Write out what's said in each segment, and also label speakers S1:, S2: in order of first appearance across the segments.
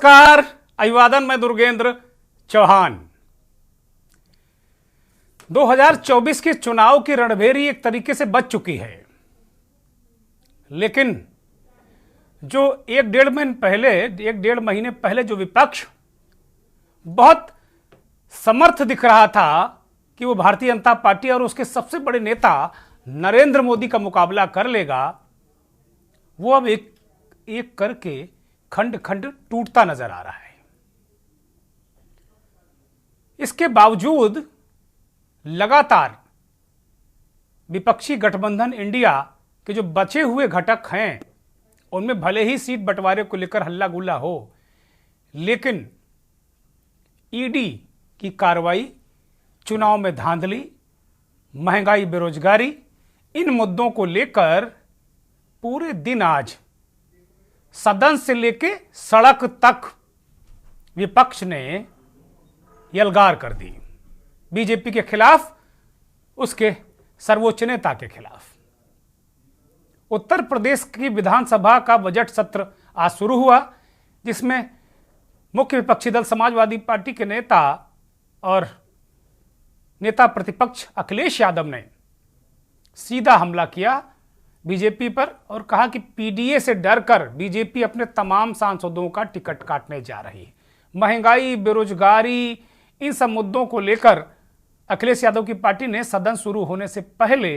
S1: नमस्कार, अभिवादन। मैं दुर्गेंद्र चौहान। 2024 के चुनाव की रणभेरी एक तरीके से बच चुकी है, लेकिन जो एक डेढ़ महीने पहले जो विपक्ष बहुत समर्थ दिख रहा था कि वो भारतीय जनता पार्टी और उसके सबसे बड़े नेता नरेंद्र मोदी का मुकाबला कर लेगा, वो अब एक एक करके खंड खंड टूटता नजर आ रहा है। इसके बावजूद लगातार विपक्षी गठबंधन इंडिया के जो बचे हुए घटक हैं, उनमें भले ही सीट बंटवारे को लेकर हल्ला गुल्ला हो, लेकिन ईडी की कार्रवाई, चुनाव में धांधली, महंगाई, बेरोजगारी, इन मुद्दों को लेकर पूरे दिन आज सदन से लेके सड़क तक विपक्ष ने यलगार कर दी। बीजेपी के खिलाफ, उसके सर्वोच्च नेता के खिलाफ। उत्तर प्रदेश की विधानसभा का बजट सत्र आज शुरू हुआ, जिसमें मुख्य विपक्षी दल समाजवादी पार्टी के नेता और नेता प्रतिपक्ष अखिलेश यादव ने सीधा हमला किया बीजेपी पर और कहा कि पीडीए से डरकर बीजेपी अपने तमाम सांसदों का टिकट काटने जा रही है। महंगाई, बेरोजगारी, इन सब मुद्दों को लेकर अखिलेश यादव की पार्टी ने सदन शुरू होने से पहले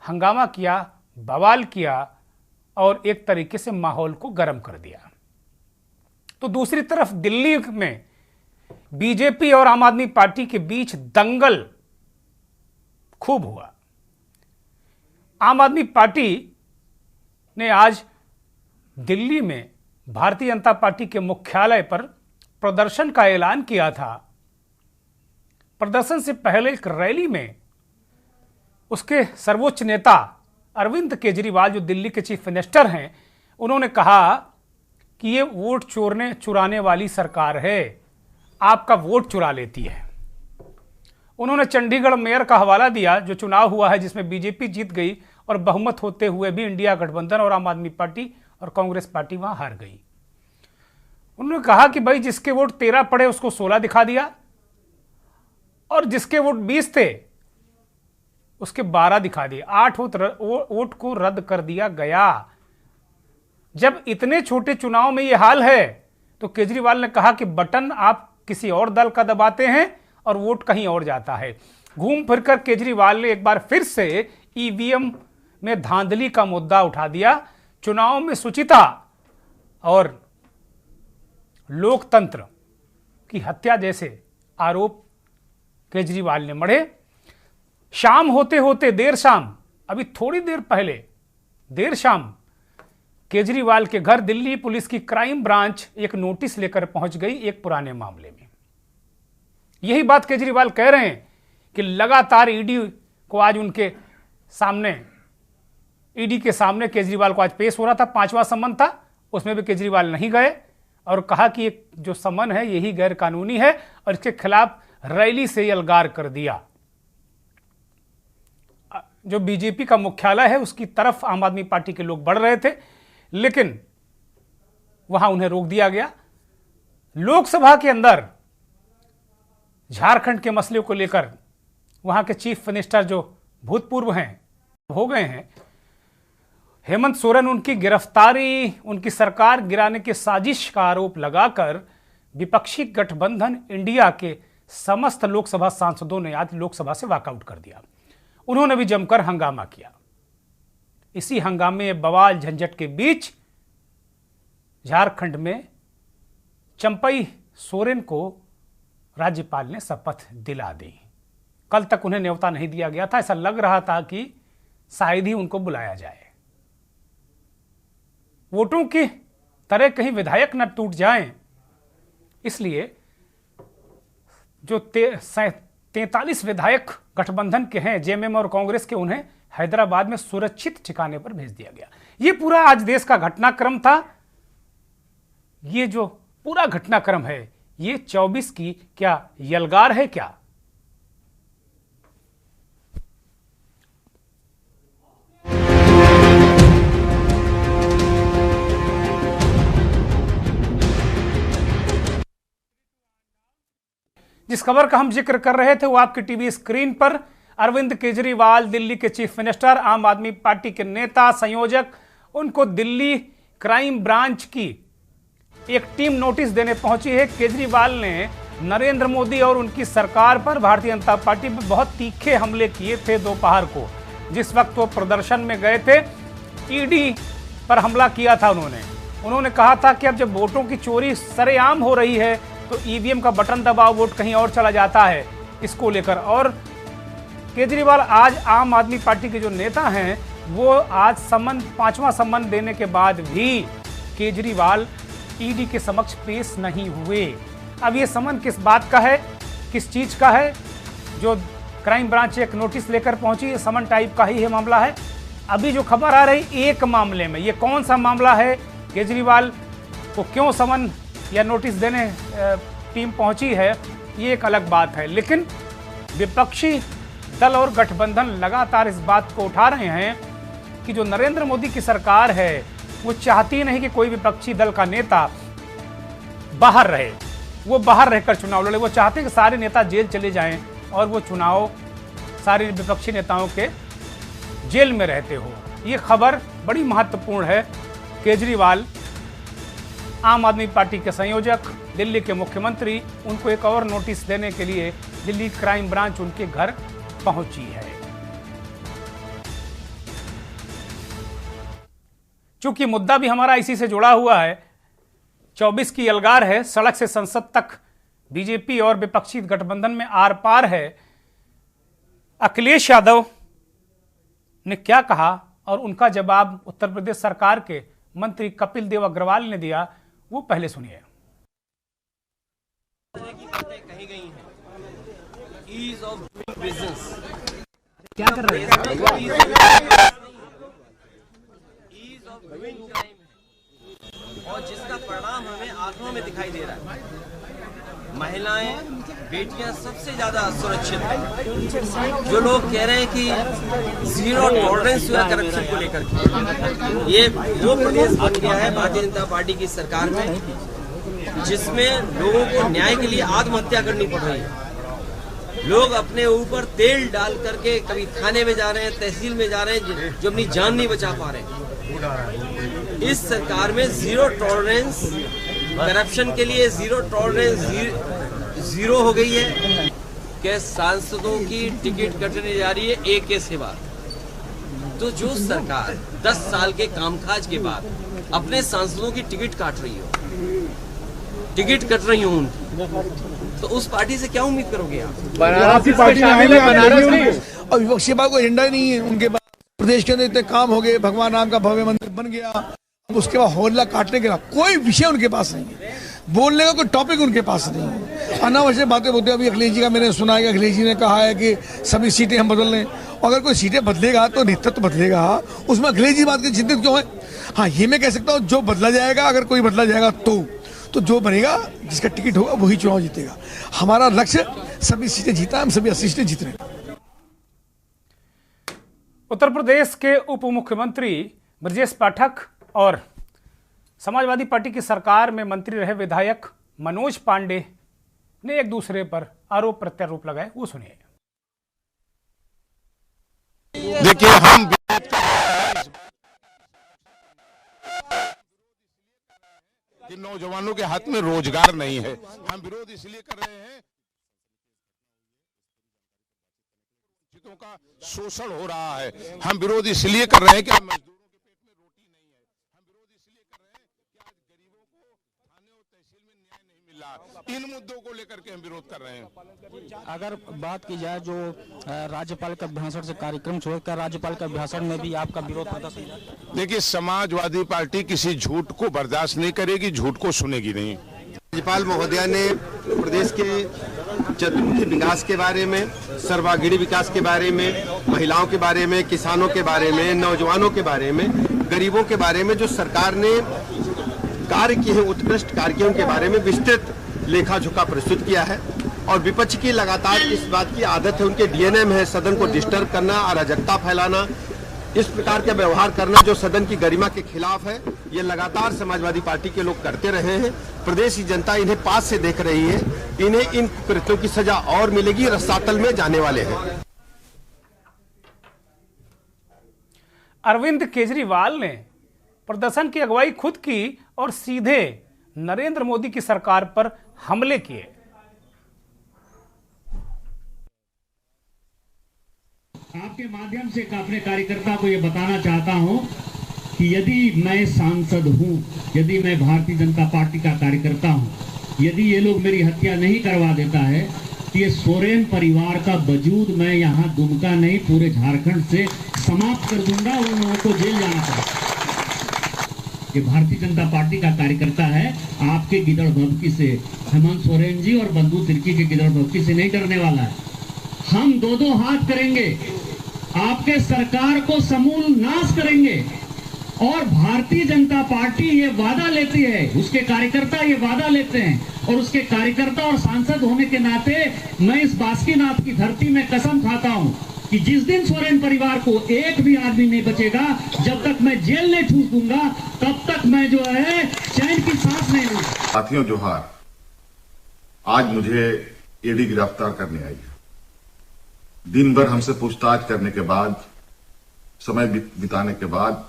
S1: हंगामा किया, बवाल किया और एक तरीके से माहौल को गर्म कर दिया। तो दूसरी तरफ दिल्ली में बीजेपी और आम आदमी पार्टी के बीच दंगल खूब हुआ। आम आदमी पार्टी ने आज दिल्ली में भारतीय जनता पार्टी के मुख्यालय पर प्रदर्शन का ऐलान किया था। प्रदर्शन से पहले एक रैली में उसके सर्वोच्च नेता अरविंद केजरीवाल, जो दिल्ली के चीफ मिनिस्टर हैं, उन्होंने कहा कि ये वोट चुराने वाली सरकार है, आपका वोट चुरा लेती है। उन्होंने चंडीगढ़ मेयर का हवाला दिया, जो चुनाव हुआ है जिसमें बीजेपी जीत गई और बहुमत होते हुए भी इंडिया गठबंधन और आम आदमी पार्टी और कांग्रेस पार्टी वहां हार गई। उन्होंने कहा कि भाई, जिसके वोट 13 पड़े उसको 16 दिखा दिया और जिसके वोट 20 थे उसके 12 दिखा दिए। 8 वोट को रद्द कर दिया गया। जब इतने छोटे चुनाव में यह हाल है, तो केजरीवाल ने कहा कि बटन आप किसी और दल का दबाते हैं और वोट कहीं और जाता है। घूम फिरकर केजरीवाल ने एक बार फिर से ईवीएम में धांधली का मुद्दा उठा दिया। चुनाव में शुचिता और लोकतंत्र की हत्या जैसे आरोप केजरीवाल ने मढ़े। शाम होते होते देर शाम, अभी थोड़ी देर पहले देर शाम, केजरीवाल के घर दिल्ली पुलिस की क्राइम ब्रांच एक नोटिस लेकर पहुंच गई एक पुराने मामले में। यही बात केजरीवाल कह रहे हैं कि लगातार ईडी को आज उनके सामने, ईडी के सामने केजरीवाल को आज पेश हो रहा था। 5वां सम्मन था, उसमें भी केजरीवाल नहीं गए और कहा कि एक जो सम्मन है यही गैर कानूनी है और इसके खिलाफ रैली से यलगार कर दिया। जो बीजेपी का मुख्यालय है उसकी तरफ आम आदमी पार्टी के लोग बढ़ रहे थे, लेकिन वहां उन्हें रोक दिया गया। लोकसभा के अंदर झारखंड के मसले को लेकर वहां के चीफ मिनिस्टर जो भूतपूर्व हैं, हो गए हैं, हेमंत सोरेन, उनकी गिरफ्तारी, उनकी सरकार गिराने की साजिश का आरोप लगाकर विपक्षी गठबंधन इंडिया के समस्त लोकसभा सांसदों ने आज लोकसभा से वॉकआउट कर दिया। उन्होंने भी जमकर हंगामा किया। इसी हंगामे, बवाल, झंझट के बीच झारखंड में चंपई सोरेन को राज्यपाल ने शपथ दिला दी। कल तक उन्हें न्योता नहीं दिया गया था। ऐसा लग रहा था कि शायद ही उनको बुलाया जाए। वोटों की तरह कहीं विधायक न टूट जाएं, इसलिए जो 43 विधायक गठबंधन के हैं, जेएमएम और कांग्रेस के, उन्हें हैदराबाद में सुरक्षित ठिकाने पर भेज दिया गया। यह पूरा आज देश का घटनाक्रम था। ये जो पूरा घटनाक्रम है, ये 24 की क्या यलगार है क्या? जिस खबर का हम जिक्र कर रहे थे वो आपकी टीवी स्क्रीन पर अरविंद केजरीवाल, दिल्ली के चीफ मिनिस्टर, आम आदमी पार्टी के नेता, संयोजक, उनको दिल्ली क्राइम ब्रांच की एक टीम नोटिस देने पहुंची है। केजरीवाल ने नरेंद्र मोदी और उनकी सरकार पर, भारतीय जनता पार्टी पर बहुत तीखे हमले किए थे दोपहर को, जिस वक्त वो प्रदर्शन में गए थे। ईडी पर हमला किया था उन्होंने कहा था कि अब जब वोटों की चोरी सरेआम हो रही है तो ईवीएम का बटन दबाओ, वोट कहीं और चला जाता है, इसको लेकर। और केजरीवाल आज आम आदमी पार्टी के जो नेता हैं वो आज सम्मन, 5वां सम्मन देने के बाद भी केजरीवाल ईडी के समक्ष पेश नहीं हुए। अब ये सम्मन किस बात का है, किस चीज का है? जो क्राइम ब्रांच एक नोटिस लेकर पहुंची, ये समन टाइप का ही है मामला है। अभी जो खबर आ रही एक मामले में, ये कौन सा मामला है, केजरीवाल को क्यों समन या नोटिस देने टीम पहुंची है, ये एक अलग बात है। लेकिन विपक्षी दल और गठबंधन लगातार इस बात को उठा रहे हैं कि जो नरेंद्र मोदी की सरकार है वो चाहती नहीं कि कोई विपक्षी दल का नेता बाहर रहे, वो बाहर रहकर चुनाव लड़े। वो चाहते हैं कि सारे नेता जेल चले जाएं और वो चुनाव सारे विपक्षी नेताओं के जेल में रहते हो। ये खबर बड़ी महत्वपूर्ण है। केजरीवाल, आम आदमी पार्टी के संयोजक, दिल्ली के मुख्यमंत्री, उनको एक और नोटिस देने के लिए दिल्ली क्राइम ब्रांच उनके घर पहुंची है। चूंकि मुद्दा भी हमारा इसी से जुड़ा हुआ है, 24 की यलगार है, सड़क से संसद तक बीजेपी और विपक्षी गठबंधन में आर पार है। अखिलेश यादव ने क्या कहा और उनका जवाब उत्तर प्रदेश सरकार के मंत्री कपिल देव अग्रवाल ने दिया, वो पहले सुनिए।
S2: कही गई हैं, ईज ऑफ डूइंग बिजनेस,
S3: क्या कर रहे हैं?
S2: ईज ऑफ डूइंग क्राइम है और जिसका परिणाम हमें आंखों में दिखाई दे रहा है। महिलाएं, बेटियां सबसे ज्यादा असुरक्षित हैं। जो लोग कह रहे हैं कि जीरो टॉलरेंस हुआ करप्शन को लेकर के, ये वो प्रदेश बन गया है भारतीय जनता पार्टी की सरकार में, जिसमें लोगों को न्याय के लिए आत्महत्या करनी पड़ रही है। लोग अपने ऊपर तेल डाल करके कभी थाने में जा रहे हैं, तहसील में जा रहे हैं, जो अपनी जान नहीं बचा पा रहे हैं। इस सरकार में जीरो टॉलरेंस करप्शन के लिए, जीरो टॉलरेंस जीरो हो गई है कि सांसदों की टिकट कटने जा रही है एक के सिवा। तो जो सरकार 10 साल के कामकाज के बाद अपने सांसदों की टिकट काट रही हो, टिकट कट रही हो उनकी, तो उस पार्टी से क्या उम्मीद करोगे आप?
S3: आपकी पार्टी में बनारस नहीं,
S4: और विपक्षी पार्टी को एजेंडा ही नहीं है उनके पास। प्रदेश के अंदर इतने काम हो गए, भगवान राम का भव्य मंदिर बन गया, उसके बाद होल्ला काटने के बाद कोई विषय उनके पास नहीं है, बोलने का कोई टॉपिक उनके पास नहीं है। अनावश्यक बातें बोलते हैं। अभी अखिलेश जी का मैंने सुना है कि अखिलेश जी ने कहा है कि सभी सीटें हम बदल लें। अगर कोई सीटें बदलेगा तो नेतृत्व बदलेगा, उसमें अखिलेश जी बात की चिंतित क्यों है? हाँ, ये मैं कह सकता हूँ, जो बदला जाएगा, अगर कोई बदला जाएगा तो जो बनेगा, जिसका टिकट होगा वही चुनाव जीतेगा। हमारा लक्ष्य सभी सीटें जीता है, हम सभी 80 सीटें जीत रहे हैं।
S1: उत्तर प्रदेश के उप मुख्यमंत्री ब्रजेश पाठक और समाजवादी पार्टी की सरकार में मंत्री रहे विधायक मनोज पांडे ने एक दूसरे पर आरोप प्रत्यारोप लगाए, वो सुनिए।
S5: देखिए, हम कि नौजवानों के हाथ में रोजगार नहीं है, हम विरोध इसलिए कर रहे हैं, वंचितों का शोषण हो रहा है। हम विरोध इसलिए कर रहे हैं कि मजदूरों के पेट में रोटी नहीं है। हम विरोध इसलिए कर रहे हैं कि आज गरीबों को थाने और तहसील में न्याय नहीं मिल रहा। इन मुद्दों को लेकर के हम विरोध कर रहे हैं।
S3: अगर बात की जाए जो राज्यपाल का भाषण से कार्यक्रम छोड़कर राज्यपाल का भाषण में भी आपका विरोध प्रदर्शन,
S5: देखिए, समाजवादी पार्टी किसी झूठ को बर्दाश्त नहीं करेगी, झूठ को सुनेगी नहीं।
S6: राज्यपाल महोदया ने प्रदेश के चतुर्मुखी विकास के बारे में, सर्वांगीण विकास के बारे में, महिलाओं के बारे में, किसानों के बारे में, नौजवानों के बारे में, गरीबों के बारे में जो सरकार ने कार्य किए हैं, उत्कृष्ट कार्यों के बारे में विस्तृत लेखा जोखा प्रस्तुत किया है। और विपक्ष की लगातार इस बात की आदत है, उनके डीएनए में है सदन को डिस्टर्ब करना, अराजकता फैलाना, इस प्रकार का व्यवहार करना जो सदन की गरिमा के खिलाफ है, ये लगातार समाजवादी पार्टी के लोग करते रहे हैं। प्रदेश की जनता इन्हें पास से देख रही है। इन्हें इन कृत्यों की सजा और मिलेगी, रसातल में जाने वाले हैं।
S1: अरविंद केजरीवाल ने प्रदर्शन की अगुवाई खुद की और सीधे नरेंद्र मोदी की सरकार पर हमले किए।
S7: आपके माध्यम से अपने कार्यकर्ता को यह बताना चाहता हूं कि यदि मैं सांसद हूं, यदि मैं भारतीय जनता पार्टी का कार्यकर्ता हूं, यदि ये लोग मेरी हत्या नहीं करवा देता है तो ये सोरेन परिवार का वजूद मैं यहाँ दुमका नहीं पूरे झारखंड से समाप्त कर दूंगा। उन लोगों को जेल जाना चाहिए। ये भारतीय जनता पार्टी का कार्यकर्ता है। आपके गिदड़ भभकी से, हेमंत सोरेन जी और बंधु तिर्की के गिदड़ भभकी से नहीं डरने वाला है। हम दो हाथ करेंगे, आपके सरकार को समूल नाश करेंगे। और भारतीय जनता पार्टी ये वादा लेती है, उसके कार्यकर्ता ये वादा लेते हैं, और उसके कार्यकर्ता और सांसद होने के नाते मैं इस बासुकीनाथ की धरती में कसम खाता हूं कि जिस दिन सोरेन परिवार को एक भी आदमी नहीं बचेगा, जब तक मैं जेल नहीं ठूस दूंगा, तब तक मैं जो है चैन की सांस नहीं लूंगा।
S5: साथियों जोहार। आज मुझे ईडी गिरफ्तार करने आई है। दिन भर हमसे पूछताछ करने के बाद, समय बिताने के बाद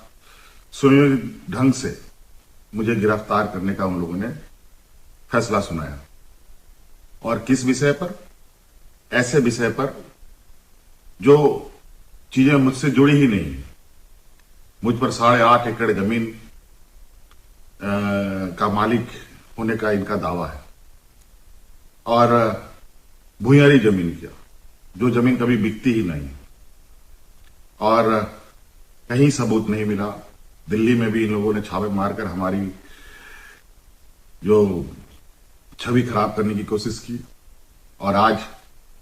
S5: सुनियोजित ढंग से मुझे गिरफ्तार करने का उन लोगों ने फैसला सुनाया। और किस विषय पर? ऐसे विषय पर जो चीजें मुझसे जुड़ी ही नहीं है। मुझ पर 8.5 एकड़ जमीन का मालिक होने का इनका दावा है, और भूयारी जमीन किया, जो जमीन कभी बिकती ही नहीं, और कहीं सबूत नहीं मिला। दिल्ली में भी इन लोगों ने छापे मारकर हमारी जो छवि खराब करने की कोशिश की, और आज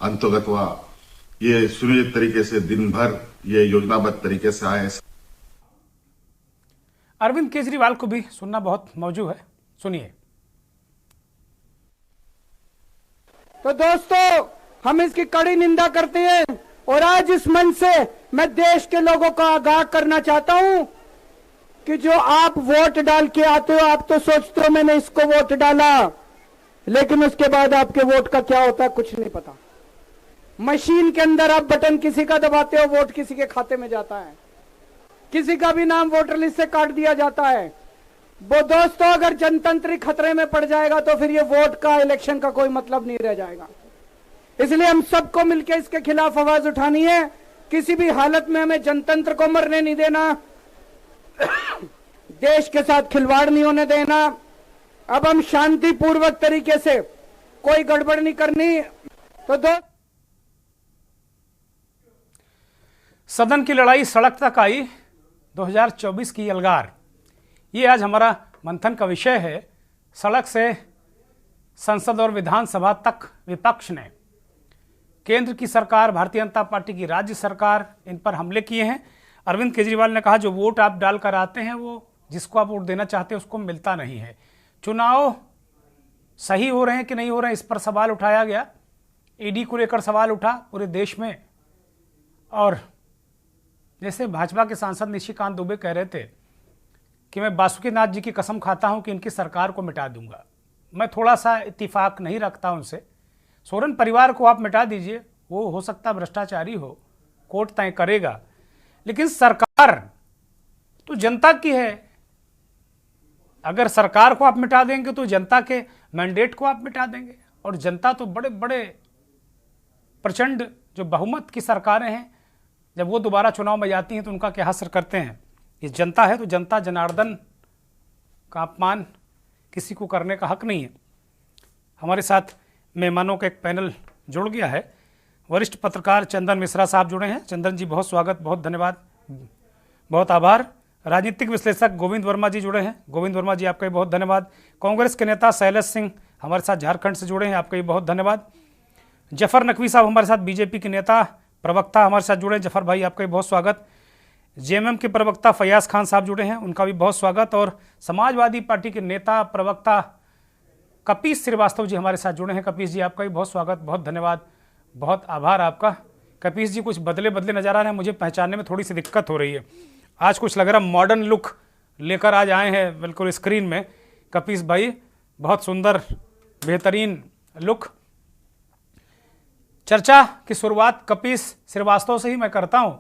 S5: अंतोगत्वा ये सुनियोजित तरीके से दिन भर ये योजनाबद्ध तरीके से आए।
S1: अरविंद केजरीवाल को भी सुनना बहुत मौजूद है, सुनिए।
S8: तो दोस्तों, हम इसकी कड़ी निंदा करते हैं, और आज इस मंच से मैं देश के लोगों को आगाह करना चाहता हूं कि जो आप वोट डाल के आते हो, आप तो सोचते हो मैंने इसको वोट डाला, लेकिन उसके बाद आपके वोट का क्या होता है कुछ नहीं पता। मशीन के अंदर आप बटन किसी का दबाते हो, वोट किसी के खाते में जाता है, किसी का भी नाम वोटर लिस्ट से काट दिया जाता है। वो दोस्तों, अगर जनतंत्र खतरे में पड़ जाएगा तो फिर ये वोट का, इलेक्शन का कोई मतलब नहीं रह जाएगा। इसलिए हम सबको मिलकर इसके खिलाफ आवाज उठानी है। किसी भी हालत में हमें जनतंत्र को मरने नहीं देना, देश के साथ खिलवाड़ नहीं होने देना। अब हम शांतिपूर्वक तरीके से, कोई गड़बड़ नहीं करनी। तो
S1: सदन की लड़ाई सड़क तक आई, 2024 की यलगार, ये आज हमारा मंथन का विषय है। सड़क से संसद और विधानसभा तक विपक्ष ने, केंद्र की सरकार, भारतीय जनता पार्टी की राज्य सरकार, इन पर हमले किए हैं। अरविंद केजरीवाल ने कहा जो वोट आप डालकर आते हैं वो जिसको आप वोट देना चाहते हैं उसको मिलता नहीं है। चुनाव सही हो रहे हैं कि नहीं हो रहे हैं, इस पर सवाल उठाया गया। ईडी को लेकर सवाल उठा पूरे देश में। और जैसे भाजपा के सांसद निशिकांत दुबे कह रहे थे कि मैं बासुकीनाथ जी की कसम खाता हूं कि इनकी सरकार को मिटा दूंगा। मैं थोड़ा सा इत्तेफाक नहीं रखता उनसे। सोरेन परिवार को आप मिटा दीजिए, वो हो सकता भ्रष्टाचारी हो, कोर्ट तय करेगा, लेकिन सरकार तो जनता की है। अगर सरकार को आप मिटा देंगे तो जनता के मैंडेट को आप मिटा देंगे। और जनता तो बड़े बड़े प्रचंड जो बहुमत की सरकारें हैं, जब वो दोबारा चुनाव में जाती हैं तो उनका क्या असर करते हैं। ये जनता है तो जनता जनार्दन का अपमान किसी को करने का हक नहीं है। हमारे साथ मेहमानों का एक पैनल जुड़ गया है। वरिष्ठ पत्रकार चंदन मिश्रा साहब जुड़े हैं। चंदन जी बहुत स्वागत, बहुत धन्यवाद, बहुत आभार। राजनीतिक विश्लेषक गोविंद वर्मा जी जुड़े हैं। गोविंद वर्मा जी आपका भी बहुत धन्यवाद। कांग्रेस के नेता शैलेश सिंह हमारे साथ झारखंड से जुड़े हैं, आपका भी बहुत धन्यवाद। जफर नकवी साहब हमारे साथ बीजेपी के नेता प्रवक्ता हमारे साथ जुड़े हैं। जफर भाई आपका भी बहुत स्वागत। जेएमएम के प्रवक्ता फयाज खान साहब जुड़े हैं, उनका भी बहुत स्वागत। और समाजवादी पार्टी के नेता प्रवक्ता कपीस श्रीवास्तव जी हमारे साथ जुड़े हैं। कपीस जी आपका भी बहुत स्वागत, बहुत धन्यवाद, बहुत आभार आपका कपीस जी कुछ बदले बदले नजर आ रहे हैं, मुझे पहचानने में थोड़ी सी दिक्कत हो रही है। आज कुछ लग रहा मॉडर्न लुक लेकर आज आए हैं बिल्कुल स्क्रीन में कपीस भाई, बहुत सुंदर बेहतरीन लुक। चर्चा की शुरुआत कपीस श्रीवास्तव से ही मैं करता हूं।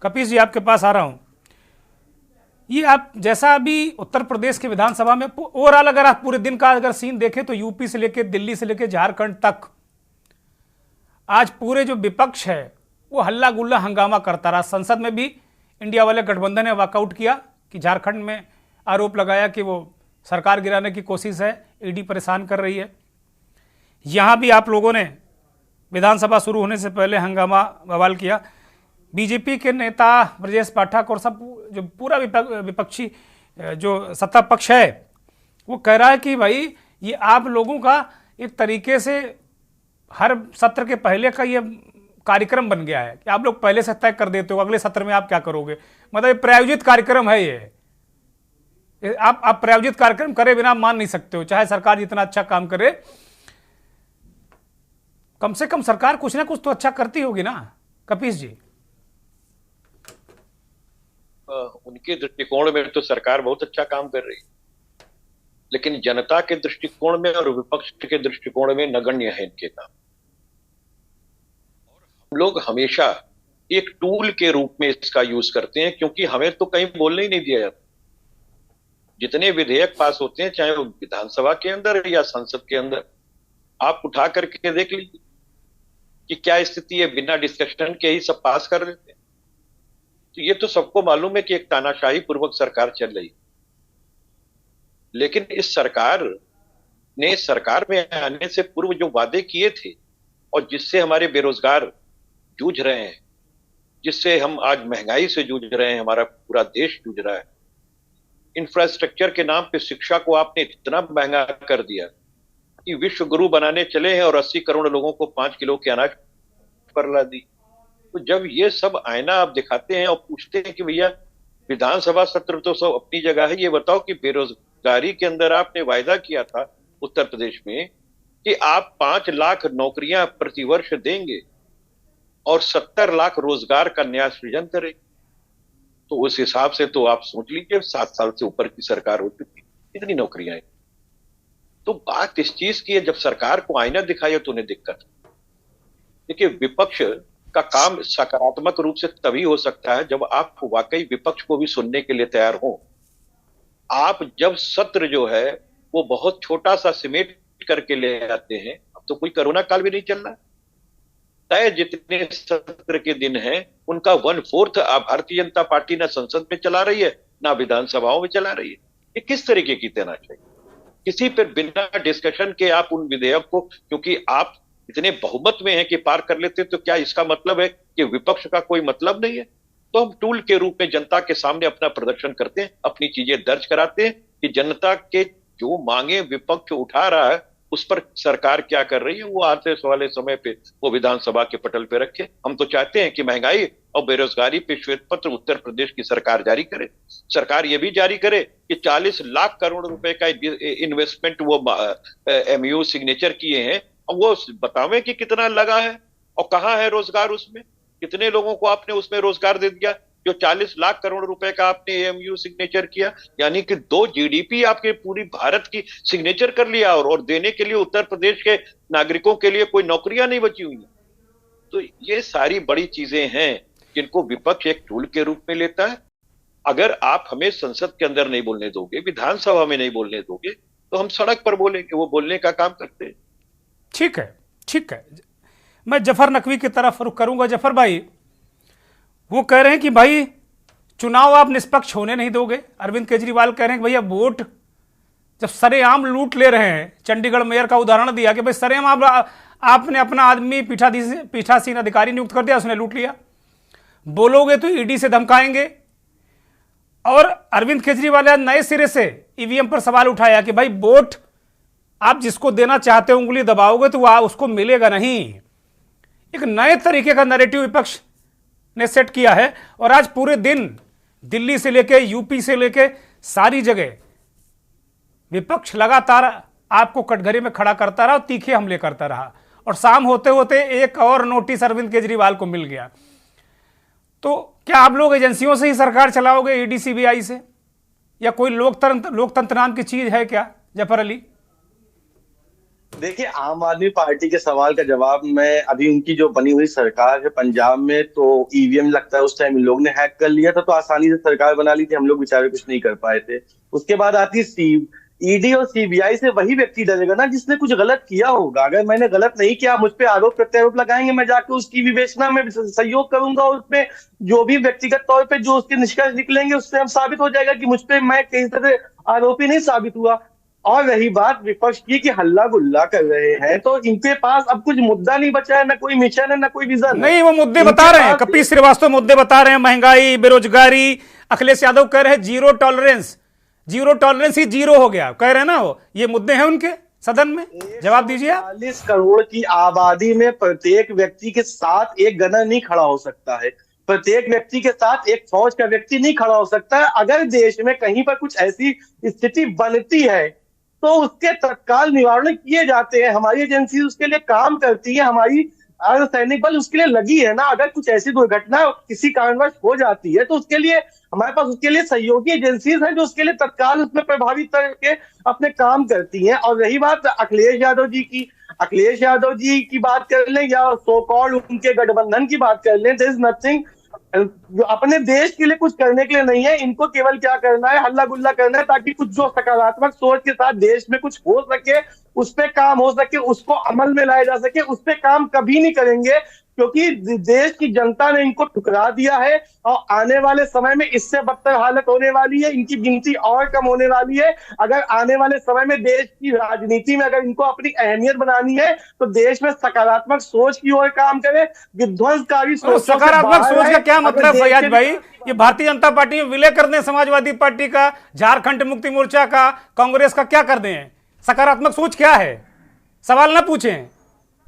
S1: कपीस जी आपके पास आ रहा हूं। ये आप जैसा अभी उत्तर प्रदेश के विधानसभा में ओवरऑल अगर आप पूरे दिन का अगर सीन देखें तो यूपी से लेकर दिल्ली से लेकर झारखंड तक आज पूरे जो विपक्ष है वो हल्ला गुल्ला हंगामा करता रहा। संसद में भी इंडिया वाले गठबंधन ने वॉकआउट किया कि झारखंड में आरोप लगाया कि वो सरकार गिराने की कोशिश है, ईडी परेशान कर रही है। यहां भी आप लोगों ने विधानसभा शुरू होने से पहले हंगामा बवाल किया। बीजेपी के नेता ब्रजेश पाठक और सब जो पूरा विपक्षी जो सत्ता पक्ष है वो कह रहा है कि भाई ये आप लोगों का एक तरीके से हर सत्र के पहले का ये कार्यक्रम बन गया है कि आप लोग पहले से तय कर देते हो अगले सत्र में आप क्या करोगे। मतलब ये प्रायोजित कार्यक्रम है। ये आप प्रायोजित कार्यक्रम करे बिना मान नहीं सकते हो, चाहे सरकार जितना अच्छा काम करे। कम से कम सरकार कुछ ना कुछ तो अच्छा करती होगी ना कपीस जी।
S9: उनके दृष्टिकोण में तो सरकार बहुत अच्छा काम कर रही है, लेकिन जनता के दृष्टिकोण में और विपक्ष के दृष्टिकोण में नगण्य है इनके काम। हम लोग हमेशा एक टूल के रूप में इसका यूज करते हैं, क्योंकि हमें तो कहीं बोलने ही नहीं दिया जाता। जितने विधेयक पास होते हैं, चाहे वो विधानसभा के अंदर या संसद के अंदर, आप उठा करके देख लीजिए कि क्या स्थिति है। बिना डिस्कशन के ही सब पास कर देते हैं। तो ये तो सबको मालूम है कि एक तानाशाही पूर्वक सरकार चल रही है। लेकिन इस सरकार ने सरकार में आने से पूर्व जो वादे किए थे और जिससे हमारे बेरोजगार जूझ रहे हैं, जिससे हम आज महंगाई से जूझ रहे हैं, हमारा पूरा देश जूझ रहा है, इंफ्रास्ट्रक्चर के नाम पे शिक्षा को आपने इतना महंगा कर दिया कि विश्व गुरु बनाने चले हैं और 80 करोड़ लोगों को 5 किलो के अनाज पर ला दी। तो जब ये सब आईना आप दिखाते हैं और पूछते हैं कि भैया विधानसभा सत्र तो सब अपनी जगह है, ये बताओ कि बेरोजगारी के अंदर आपने वायदा किया था उत्तर प्रदेश में कि आप 5 लाख नौकरियां प्रतिवर्ष देंगे और 70 लाख रोजगार का नया सृजन करेंगे। तो उस हिसाब से तो आप सोच लीजिए 7 साल से ऊपर की सरकार हो चुकी, कितनी नौकरियां हैं। तो बात इस चीज की है, जब सरकार को आईना दिखाई तो उन्हें दिक्कत। देखिए, विपक्ष का काम सकारात्मक रूप से तभी हो सकता है जब आप वाकई विपक्ष को भी सुनने के लिए तैयार हो। आप जब सत्र जो है वो बहुत छोटा सा सिमेट करके ले आते हैं, अब तो कोई कोरोना काल भी नहीं चल रहा, तय जितने सत्र के दिन हैं उनका 1/4 भारतीय जनता पार्टी ना संसद में चला रही है ना विधानसभाओं में चला रही है। ये किस तरीके की तानाशाही? किसी पर बिना डिस्कशन के आप उन विधेयक को, क्योंकि आप इतने बहुमत में हैं कि पार कर लेते, तो क्या इसका मतलब है कि विपक्ष का कोई मतलब नहीं है? तो हम टूल के रूप में जनता के सामने अपना प्रदर्शन करते हैं, अपनी चीजें दर्ज कराते हैं कि जनता के जो मांगे विपक्ष उठा रहा है उस पर सरकार क्या कर रही है, वो आते वाले समय पे वो विधानसभा के पटल पे रखे। हम तो चाहते हैं कि महंगाई और बेरोजगारी पे श्वेत पत्र उत्तर प्रदेश की सरकार जारी करे। सरकार ये भी जारी करे कि 40 लाख करोड़ रुपए का इन्वेस्टमेंट वो MOU सिग्नेचर किए हैं, और वो बतावे कि कितना लगा है और कहाँ है रोजगार, उसमें कितने लोगों को आपने उसमें रोजगार दे दिया। जो 40 लाख करोड़ रुपए का आपने MOU सिग्नेचर किया, यानी कि 2 GDP आपके पूरी भारत की सिग्नेचर कर लिया, और देने के लिए उत्तर प्रदेश के नागरिकों के लिए कोई नौकरियां नहीं बची हुई। तो ये सारी बड़ी चीजें हैं जिनको विपक्ष एक टूल के रूप में लेता है। अगर आप हमें संसद के अंदर नहीं बोलने दोगे, विधानसभा में नहीं बोलने दोगे, तो हम सड़क पर बोलेंगे। वो बोलने का काम करते हैं।
S1: ठीक है, ठीक है। मैं जफर नकवी की तरफ रुख करूंगा। जफर भाई, वो कह रहे हैं कि भाई चुनाव आप निष्पक्ष होने नहीं दोगे। अरविंद केजरीवाल कह रहे हैं कि भैया वोट जब सरेआम लूट ले रहे हैं, चंडीगढ़ मेयर का उदाहरण दिया कि भाई सरेआम आपने अपना आदमी पीठासीन अधिकारी नियुक्त कर दिया, उसने लूट लिया, बोलोगे तो ईडी से धमकाएंगे। और अरविंद केजरीवाल ने नए सिरे से ईवीएम पर सवाल उठाया कि भाई वोट आप जिसको देना चाहते हो उंगली दबाओगे तो वह उसको मिलेगा नहीं। एक नए तरीके का नैरेटिव विपक्ष ने सेट किया है, और आज पूरे दिन दिल्ली से लेके यूपी से लेके सारी जगह विपक्ष लगातार आपको कटघरे में खड़ा करता रहा और तीखे हमले करता रहा। और शाम होते होते एक और नोटिस अरविंद केजरीवाल को मिल गया। तो क्या आप लोग एजेंसियों से ही सरकार चलाओगे, ईडी सीबीआई से, या कोई लोकतंत्र नाम की चीज है क्या जफर अली?
S10: देखिए, आम आदमी पार्टी के सवाल का जवाब मैं, अभी उनकी जो बनी हुई सरकार है पंजाब में, तो ईवीएम लगता है उस टाइम इन लोग ने हैक कर लिया था, तो आसानी से सरकार बना ली थी, हम लोग बेचारे कुछ नहीं कर पाए थे। उसके बाद आती ईडी और सीबीआई से वही व्यक्ति डरेगा ना जिसने कुछ गलत किया होगा। अगर मैंने गलत नहीं किया, मुझ पे आरोप प्रत्यारोप लगाएंगे, मैं जाकर उसकी विवेचना में सहयोग करूंगा और उसमें जो भी व्यक्तिगत तौर पे जो उसके निष्कर्ष निकलेंगे उससे हम साबित हो जाएगा कि मुझ पे मैं किसी तरह आरोपी नहीं साबित हुआ। और रही बात विपक्ष की कि हल्ला गुल्ला कर रहे हैं, तो इनके पास अब कुछ मुद्दा नहीं बचा है, ना कोई मिशन है, ना कोई विजन
S1: नहीं। वो मुद्दे बता रहे हैं, कपिल श्रीवास्तव मुद्दे बता रहे हैं, महंगाई, बेरोजगारी। अखिलेश यादव कह रहे हैं जीरो टॉलरेंस ही जीरो हो गया, कह रहे हैं ना वो। ये मुद्दे हैं उनके सदन में, जवाब दीजिए आप।
S10: 40 करोड़ की आबादी में प्रत्येक व्यक्ति के साथ एक गनर नहीं खड़ा हो सकता है, प्रत्येक व्यक्ति के साथ एक फौज का व्यक्ति नहीं खड़ा हो सकता है। अगर देश में कहीं पर कुछ ऐसी स्थिति बनती है तो उसके तत्काल निवारण किए जाते हैं। हमारी एजेंसी उसके लिए काम करती है, हमारी अर्धसैनिक बल उसके लिए लगी है ना। अगर कुछ ऐसी दुर्घटना किसी कारणवश हो जाती है तो उसके लिए हमारे पास उसके लिए सहयोगी एजेंसीज हैं जो उसके लिए तत्काल उसमें प्रभावित करके अपने काम करती हैं। और रही बात अखिलेश यादव जी की बात कर लें या सो कॉल्ड उनके गठबंधन की बात कर लें, देयर इज नथिंग। जो अपने देश के लिए कुछ करने के लिए नहीं है, इनको केवल क्या करना है, हल्ला गुल्ला करना है, ताकि कुछ जो सकारात्मक सोच के साथ देश में कुछ हो सके, उस पे काम हो सके, उसको अमल में लाया जा सके। उस पे काम कभी नहीं करेंगे क्योंकि देश की जनता ने इनको ठुकरा दिया है और आने वाले समय में इससे बदतर हालत होने वाली है, इनकी गिनती और कम होने वाली है। अगर आने वाले समय में देश की राजनीति में अगर इनको अपनी अहमियत बनानी है तो देश में सकारात्मक सोच की ओर काम करे, विध्वंसकारी सोच।
S1: सकारात्मक सोच का क्या मतलब फैयाज भाई? ये भारतीय जनता पार्टी में विलय कर दें, समाजवादी पार्टी का, झारखंड मुक्ति मोर्चा का, कांग्रेस का, क्या कर दें? सकारात्मक सोच क्या है? सवाल ना पूछें।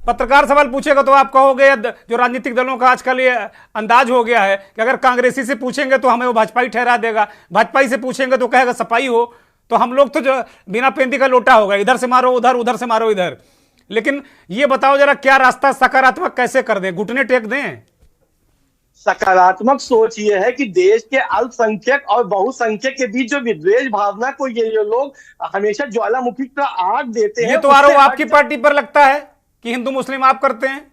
S1: पत्रकार सवाल पूछेगा तो आप कहोगे, जो राजनीतिक दलों का आजकल ये अंदाज हो गया है कि अगर कांग्रेसी से पूछेंगे तो हमें वो भाजपाई ठहरा देगा, भाजपाई से पूछेंगे तो कहेगा सपाई हो। तो हम लोग तो जो बिना पेंदी का लोटा होगा, इधर से मारो उधर, उधर से मारो इधर। लेकिन ये बताओ जरा, क्या रास्ता सकारात्मक कैसे कर दें, घुटने टेक दें?
S10: सकारात्मक सोच ये है कि देश के अल्पसंख्यक और बहुसंख्यक के बीच जो विद्वेष भावना को ये लोग हमेशा ज्वालामुखी का आग देते हैं।
S1: ये तो आरोप आपकी पार्टी पर लगता है कि हिंदू मुस्लिम आप करते हैं।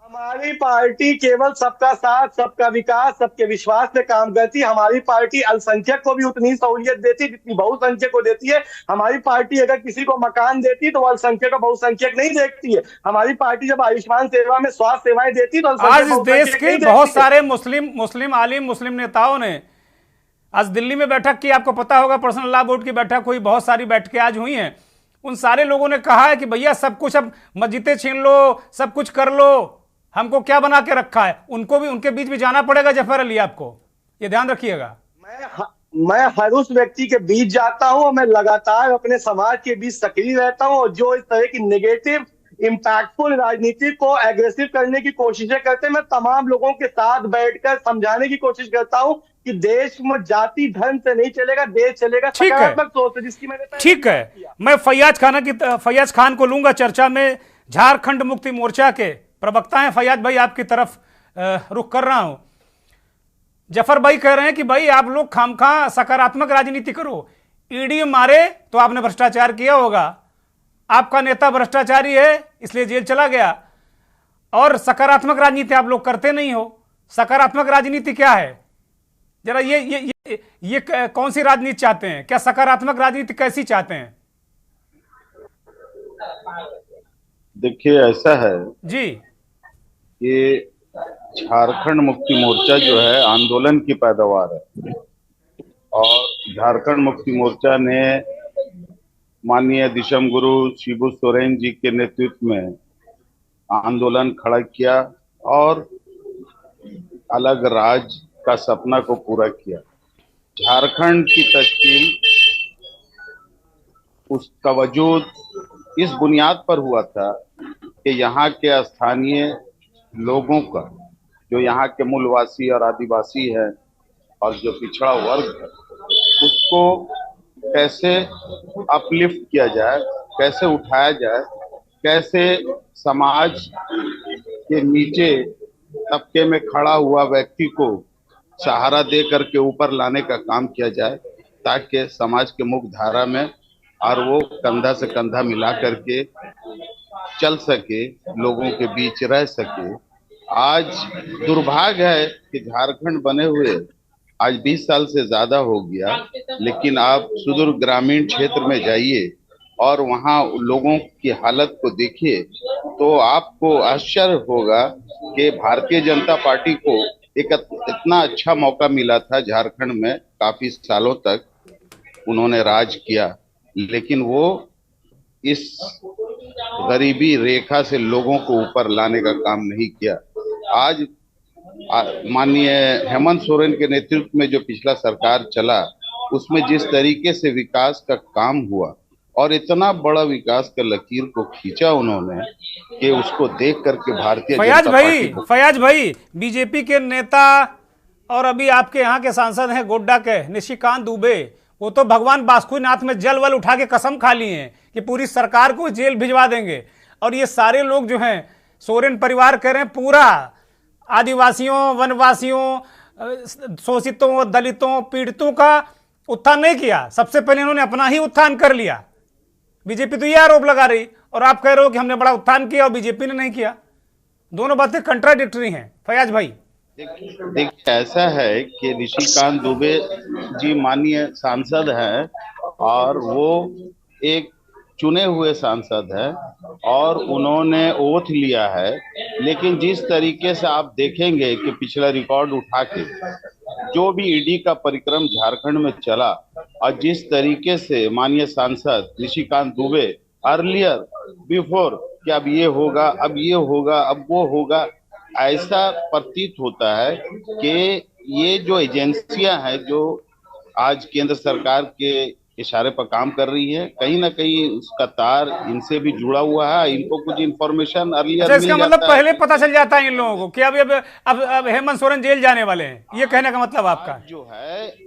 S10: हमारी पार्टी केवल सबका साथ, सबका विकास, सबके विश्वास पे काम करती है। हमारी पार्टी अल्पसंख्यक को भी उतनी सहूलियत देती है जितनी बहुसंख्यक को देती है। हमारी पार्टी अगर किसी को मकान देती तो अल्पसंख्यक और बहुसंख्यक नहीं देखती है। हमारी पार्टी जब आयुष्मान सेवा में स्वास्थ्य सेवाएं देती तो
S1: आज इस देश के बहुत सारे मुस्लिम आलिम, मुस्लिम नेताओं ने आज दिल्ली में बैठक की, आपको पता होगा, पर्सनल लॉ बोर्ड की बैठक हुई, बहुत सारी बैठकें आज हुई हैं। उन सारे लोगों ने कहा है कि भैया सब कुछ, अब मस्जिदें छीन लो, सब कुछ कर लो, हमको क्या बना के रखा है। उनको भी, उनके बीच भी जाना पड़ेगा जफर अली, आपको ये ध्यान रखिएगा।
S10: मैं हर उस व्यक्ति के बीच जाता हूं, मैं लगातार अपने समाज के बीच सक्रिय रहता हूं और जो इस तरह की नेगेटिव इंपैक्टफुल राजनीति को एग्रेसिव करने की कोशिशें करते हैं, मैं तमाम लोगों के साथ बैठकर समझाने की कोशिश करता हूं कि देश में जाति धर्म से नहीं चलेगा, देश चलेगा सकारात्मक सोच से, जिसकी मैंने
S1: ठीक है। मैं फैयाज खान को लूंगा चर्चा में। झारखंड मुक्ति मोर्चा के प्रवक्ता हैं फैयाज भाई, आपकी तरफ रुख कर रहा हूं। जफर भाई कह रहे हैं कि भाई आप लोग खामखा सकारात्मक राजनीति करो, ईडी मारे तो आपने भ्रष्टाचार किया होगा, आपका नेता भ्रष्टाचारी है इसलिए जेल चला गया, और सकारात्मक राजनीति आप लोग करते नहीं हो। सकारात्मक राजनीति क्या है? जरा ये कौन सी राजनीति चाहते हैं? क्या सकारात्मक राजनीति कैसी चाहते हैं?
S11: देखिए, ऐसा है
S1: जी
S11: कि झारखंड मुक्ति मोर्चा जो है आंदोलन की पैदावार है, और झारखंड मुक्ति मोर्चा ने माननीय दिशम गुरु शिबू सोरेन जी के नेतृत्व में आंदोलन खड़ा किया और अलग राज्य का सपना को पूरा किया। झारखंड की तश्कील, उसका वजूद इस बुनियाद पर हुआ था कि यहाँ के स्थानीय लोगों का, जो यहाँ के मूलवासी और आदिवासी है और जो पिछड़ा वर्ग है, उसको कैसे अपलिफ्ट किया जाए, कैसे उठाया जाए, कैसे समाज के नीचे तबके में खड़ा हुआ व्यक्ति को सहारा दे करके ऊपर लाने का काम किया जाए, ताकि समाज के मुख्य धारा में और वो कंधा से कंधा मिला करके चल सके, लोगों के बीच रह सके। आज दुर्भाग्य है कि झारखंड बने हुए आज 20 साल से ज्यादा हो गया, लेकिन आप सुदूर ग्रामीण क्षेत्र में जाइए और वहाँ लोगों की हालत को देखिए तो आपको आश्चर्य होगा कि भारतीय जनता पार्टी को एक इतना अच्छा मौका मिला था झारखंड में, काफी सालों तक उन्होंने राज किया, लेकिन वो इस गरीबी रेखा से लोगों को ऊपर लाने का काम नहीं किया। आज माननीय हेमंत सोरेन के नेतृत्व में जो पिछला सरकार चला, उसमें जिस तरीके से विकास का काम हुआ और इतना बड़ा विकास का लकीर को खींचा उन्होंने कि उसको देख करके भारतीय
S1: फयाज भाई बीजेपी के नेता और अभी आपके यहाँ के सांसद हैं गोड्डा के निशिकांत दुबे, वो तो भगवान बासुकीनाथ में जल वल उठा के कसम खा लिए हैं कि पूरी सरकार को जेल भिजवा देंगे। और ये सारे लोग जो हैं सोरेन परिवार कह रहे हैं पूरा आदिवासियों, वनवासियों, शोषितों, दलितों, पीड़ितों का उत्थान नहीं किया, सबसे पहले इन्होंने अपना ही उत्थान कर लिया। बीजेपी तो ये आरोप लगा रही और आप कह रहे हो कि हमने बड़ा उत्थान किया और बीजेपी ने नहीं किया। दोनों बातें कंट्राडिक्टरी हैं। फयाज भाई
S11: देखिए, ऐसा है कि निशिकांत दुबे जी माननीय सांसद हैं और वो एक चुने हुए सांसद है और उन्होंने ओथ लिया है, लेकिन जिस तरीके से आप देखेंगे कि पिछला रिकॉर्ड उठा के जो भी ईडी का परिक्रम झारखंड में चला और जिस तरीके से माननीय सांसद निशिकांत दुबे अर्लियर बिफोर कि अब ये होगा, अब ये होगा, अब वो होगा, ऐसा प्रतीत होता है कि ये जो एजेंसियां हैं जो आज केंद्र सरकार के इशारे पर काम कर रही है, कहीं ना कहीं उसका तार इनसे भी जुड़ा हुआ है। इनको कुछ इन्फॉर्मेशन अर्लियर मिल
S1: इसका मतलब पहले पता चल जाता है इन लोगों को कि अब हेमंत सोरेन जेल जाने वाले हैं, ये कहने का मतलब आपका?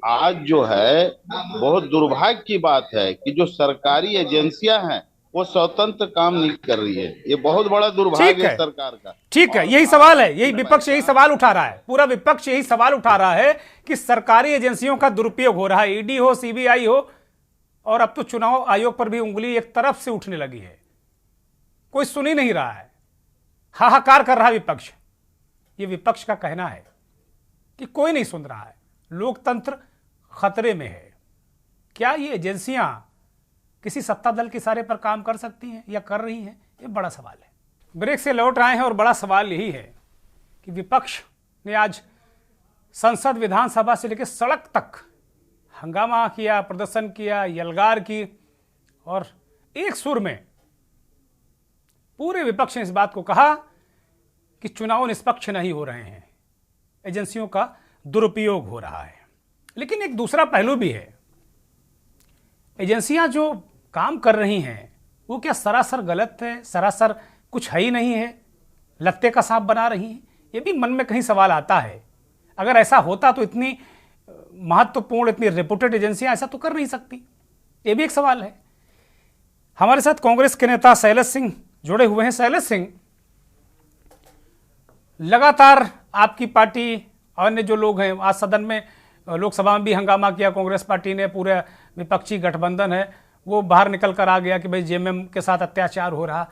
S11: आज जो है बहुत दुर्भाग्य की बात है कि जो सरकारी एजेंसियां हैं वो स्वतंत्र काम नहीं कर रही है। ये बहुत बड़ा दुर्भाग्य है सरकार का।
S1: ठीक है, यही सवाल है, यही विपक्ष यही सवाल उठा रहा है, पूरा विपक्ष यही सवाल उठा रहा है कि सरकारी एजेंसियों का दुरुपयोग हो रहा है, ईडी हो, सीबीआई हो, और अब तो चुनाव आयोग पर भी उंगली एक तरफ से उठने लगी है। कोई सुन ही नहीं रहा है, हाहाकार कर रहा है विपक्ष। ये विपक्ष का कहना है कि कोई नहीं सुन रहा है, लोकतंत्र खतरे में है। क्या ये एजेंसियां किसी सत्ता दल के इशारे पर काम कर सकती हैं या कर रही हैं? ये बड़ा सवाल है। ब्रेक से लौट आए हैं और बड़ा सवाल यही है कि विपक्ष ने आज संसद, विधानसभा से लेकर सड़क तक हंगामा किया, प्रदर्शन किया, यलगार की, और एक सुर में पूरे विपक्ष ने इस बात को कहा कि चुनाव निष्पक्ष नहीं हो रहे हैं, एजेंसियों का दुरुपयोग हो रहा है। लेकिन एक दूसरा पहलू भी है, एजेंसियां जो काम कर रही हैं वो क्या सरासर गलत है, सरासर कुछ है ही नहीं है, लत्ते का सांप बना रही हैं? ये भी मन में कहीं सवाल आता है। अगर ऐसा होता तो इतनी महत्वपूर्ण, इतनी रेपुटेड एजेंसियां ऐसा तो कर नहीं सकती। ये भी एक सवाल है। हमारे साथ कांग्रेस के नेता शैलेश सिंह जुड़े हुए हैं। शैलेश सिंह, लगातार आपकी पार्टी अन्य जो लोग हैं, आज सदन में, लोकसभा में भी हंगामा किया कांग्रेस पार्टी ने, पूरा विपक्षी गठबंधन है वो बाहर निकल कर आ गया कि भाई जेएमएम के साथ अत्याचार हो रहा।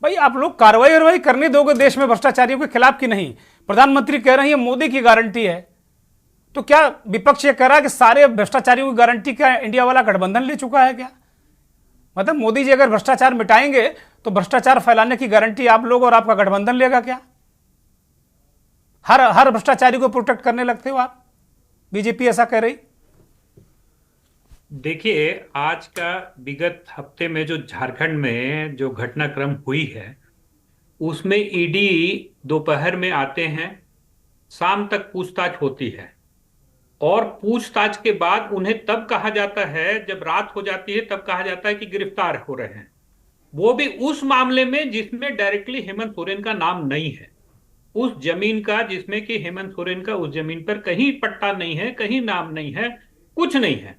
S1: भाई आप लोग कार्रवाई करने दोगे देश में भ्रष्टाचारियों के खिलाफ कि नहीं? प्रधानमंत्री कह रहे हैं मोदी की गारंटी है, तो क्या विपक्ष ये कह रहा है कि सारे भ्रष्टाचारियों की गारंटी क्या इंडिया वाला गठबंधन ले चुका है क्या? मतलब मोदी जी अगर भ्रष्टाचार मिटाएंगे तो भ्रष्टाचार फैलाने की गारंटी आप लोग और आपका गठबंधन लेगा क्या? हर भ्रष्टाचारी को प्रोटेक्ट करने लगते हो आप, बीजेपी ऐसा कह रही।
S12: देखिए, आज का विगत हफ्ते में जो झारखंड में जो घटनाक्रम हुई है उसमें ईडी दोपहर में आते हैं, शाम तक पूछताछ होती है और पूछताछ के बाद उन्हें तब कहा जाता है, जब रात हो जाती है तब कहा जाता है कि गिरफ्तार हो रहे हैं। वो भी उस मामले में जिसमें डायरेक्टली हेमंत सोरेन का नाम नहीं है, उस जमीन का जिसमें कि हेमंत सोरेन का उस जमीन पर कहीं पट्टा नहीं है, कहीं नाम नहीं है, कुछ नहीं है।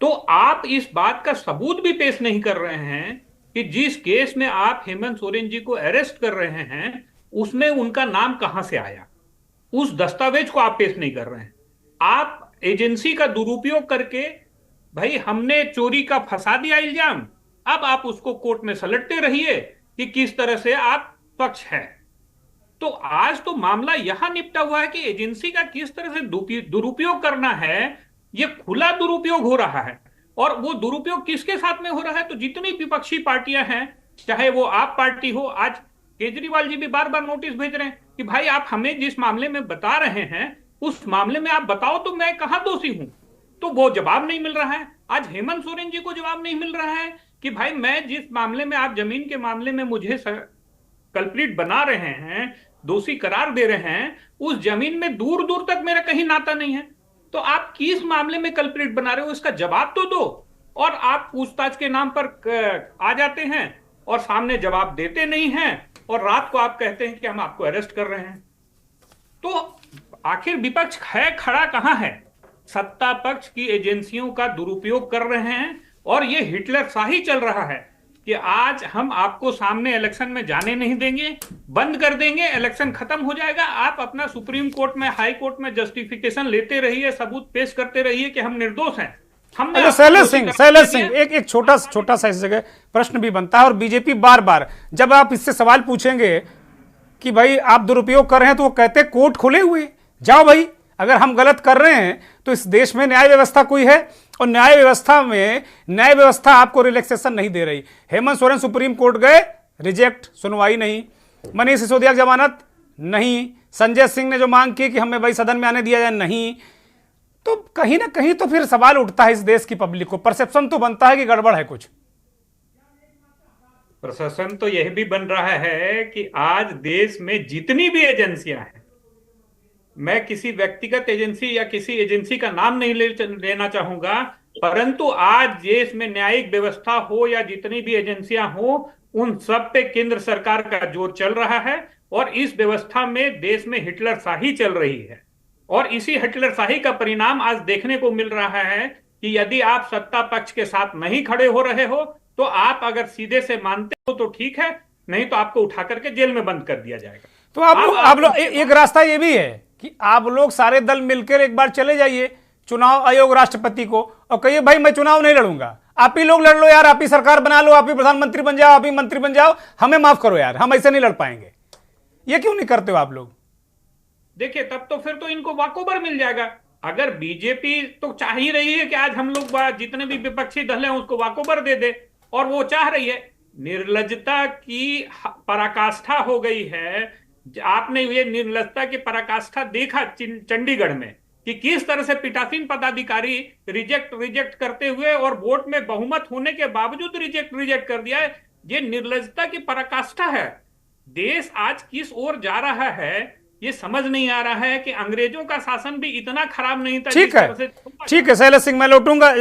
S12: तो आप इस बात का सबूत भी पेश नहीं कर रहे हैं कि जिस केस में आप हेमंत सोरेन जी को अरेस्ट कर रहे हैं उसमें उनका नाम कहां से आया, उस दस्तावेज को आप पेश नहीं कर रहे हैं। आप एजेंसी का दुरुपयोग करके, भाई हमने चोरी का फंसा दिया इल्जाम, अब आप उसको कोर्ट में सलटते रहिए कि किस तरह से आप पक्ष है। तो आज तो मामला यहां निपटा हुआ है कि एजेंसी का किस तरह से दुरुपयोग करना है, यह खुला दुरुपयोग हो रहा है। और वो दुरुपयोग किसके साथ में हो रहा है? तो जितनी विपक्षी पार्टियां हैं, चाहे वो आप पार्टी हो, आज केजरीवाल जी भी बार बार नोटिस भेज रहे हैं कि भाई आप हमें जिस मामले में बता रहे हैं उस मामले में आप बताओ तो मैं कहां दोषी हूं। तो वो जवाब नहीं मिल रहा है। आज हेमंत सोरेन जी को जवाब नहीं मिल रहा है कि भाई मैं जिस मामले में, आप जमीन के मामले में मुझे कल्प्रिट बना रहे हैं, दोषी करार दे रहे हैं, उस जमीन में दूर दूर तक मेरा कहीं नाता नहीं है। तो आप किस मामले में कल्प्रिट बना रहे हो, इसका जवाब तो दो। और आप पूछताछ के नाम पर आ जाते हैं और सामने जवाब देते नहीं हैं, और रात को आप कहते हैं कि हम आपको अरेस्ट कर रहे हैं। तो आखिर विपक्ष है खड़ा कहां है? सत्ता पक्ष की एजेंसियों का दुरुपयोग कर रहे हैं, और ये हिटलर शाही चल रहा है कि आज हम आपको सामने इलेक्शन में जाने नहीं देंगे, बंद कर देंगे, इलेक्शन खत्म हो जाएगा, आप अपना सुप्रीम कोर्ट में, हाई कोर्ट में जस्टिफिकेशन लेते रहिए, सबूत पेश करते रहिए कि हम निर्दोष हैं। हमने
S1: शैलेश सिंह एक छोटा सा इस जगह प्रश्न भी बनता है, और बीजेपी बार बार जब आप इससे सवाल पूछेंगे कि भाई आप दुरुपयोग कर रहे हैं, तो वो कहते हैं कोर्ट खुले हुए, जाओ भाई, अगर हम गलत कर रहे हैं तो इस देश में न्याय व्यवस्था कोई है, और न्याय व्यवस्था आपको रिलैक्सेशन नहीं दे रही। हेमंत सोरेन सुप्रीम कोर्ट गए, रिजेक्ट, सुनवाई नहीं। मनीष सिसोदिया की जमानत नहीं। संजय सिंह ने जो मांग की कि हमें भाई सदन में आने दिया जाए, नहीं। तो कहीं ना कहीं तो फिर सवाल उठता है इस देश की पब्लिक को, परसेप्शन तो बनता है कि गड़बड़ है कुछ।
S12: प्रशासन तो यह भी बन रहा है कि आज देश में जितनी भी एजेंसियां हैं, मैं किसी व्यक्तिगत एजेंसी या किसी एजेंसी का नाम नहीं लेना चाहूंगा, परंतु आज देश में न्यायिक व्यवस्था हो या जितनी भी एजेंसियां हो, उन सब पे केंद्र सरकार का जोर चल रहा है। और इस व्यवस्था में देश में हिटलरशाही चल रही है, और इसी हिटलरशाही का परिणाम आज देखने को मिल रहा है कि यदि आप सत्ता पक्ष के साथ नहीं खड़े हो रहे हो, तो आप अगर सीधे से मानते हो तो ठीक है, नहीं तो आपको उठा करके जेल में बंद कर दिया जाएगा।
S1: तो आप लोग एक रास्ता ये भी है कि आप लोग सारे दल मिलकर एक बार चले जाइए चुनाव आयोग, राष्ट्रपति को, और कहिए भाई मैं चुनाव नहीं लड़ूंगा, आप ही लोग लड़ लो यार, आप ही सरकार बना लो, आप ही प्रधानमंत्री बन जाओ, आप ही मंत्री बन जाओ, हमें माफ करो यार, हम ऐसे नहीं लड़ पाएंगे। ये क्यों नहीं करते हो आप लोग?
S12: देखिए, तब तो फिर तो इनको वाकोबर मिल जाएगा। अगर बीजेपी तो चाह ही रही है कि आज हम लोग जितने भी विपक्षी दल हैं उसको वाकोबर दे दे, और वो चाह रही है, निर्लजता की पराकाष्ठा हो गई है। आपने ये निर्लजता की पराकाष्ठा देखा चंडीगढ़ में कि किस तरह से पीठासीन पदाधिकारी रिजेक्ट करते हुए, और वोट में बहुमत होने के बावजूद रिजेक्ट कर दिया है। ये निर्लजता की पराकाष्ठा है। देश आज किस ओर जा रहा है ये समझ नहीं आ रहा है कि अंग्रेजों का शासन भी इतना खराब नहीं था।
S1: ठीक है शैलेश सिंह, मैं लौटूंगा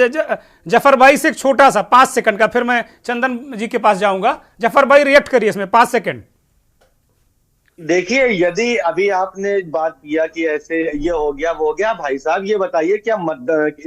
S1: जफर भाई से एक छोटा सा 5 सेकंड का, फिर मैं चंदन जी के पास जाऊंगा। जफर भाई रिएक्ट करिए इसमें 5 सेकंड।
S10: देखिए, यदि अभी आपने बात किया कि ऐसे ये हो गया वो हो गया, भाई साहब ये बताइए क्या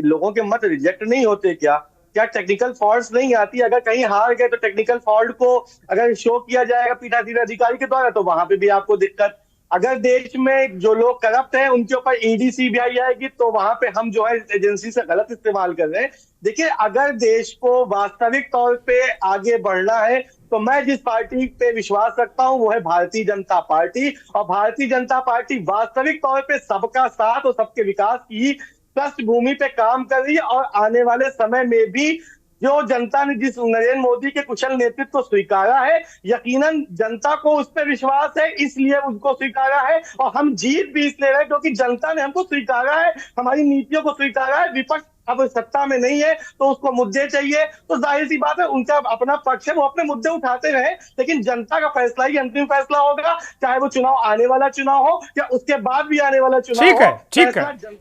S10: लोगों के मत रिजेक्ट नहीं होते क्या टेक्निकल फॉल्ट्स नहीं आती? अगर कहीं हार गए तो टेक्निकल फॉल्ट को अगर शो किया जाएगा पीठासीन अधिकारी के द्वारा तो वहां पे भी आपको दिक्कत। अगर देश में जो लोग करप्ट हैं उनके ऊपर ईडी सीबीआई आएगी तो वहां पे हम जो है एजेंसी से गलत इस्तेमाल कर रहे हैं। देखिए, अगर देश को वास्तविक तौर पे आगे बढ़ना है तो मैं जिस पार्टी पे विश्वास रखता हूं वो है भारतीय जनता पार्टी। और भारतीय जनता पार्टी वास्तविक तौर पे सबका साथ और सबके विकास की पृष्ठभूमि पे काम कर रही है। और आने वाले समय में भी जो जनता ने जिस नरेंद्र मोदी के कुशल नेतृत्व को स्वीकारा है, यकीनन जनता को उस पर विश्वास है, इसलिए उनको स्वीकारा है। और हम जीत भी इसलिए रहे क्योंकि जनता ने हमको स्वीकारा है, हमारी नीतियों को स्वीकारा है। विपक्ष अब सत्ता में नहीं है तो उसको मुद्दे चाहिए, तो जाहिर सी बात है उनका अपना पक्ष है, वो अपने मुद्दे उठाते रहे, लेकिन जनता का फैसला ही अंतिम फैसला होगा, चाहे वो चुनाव आने वाला चुनाव हो या उसके बाद भी आने वाला चुनाव हो।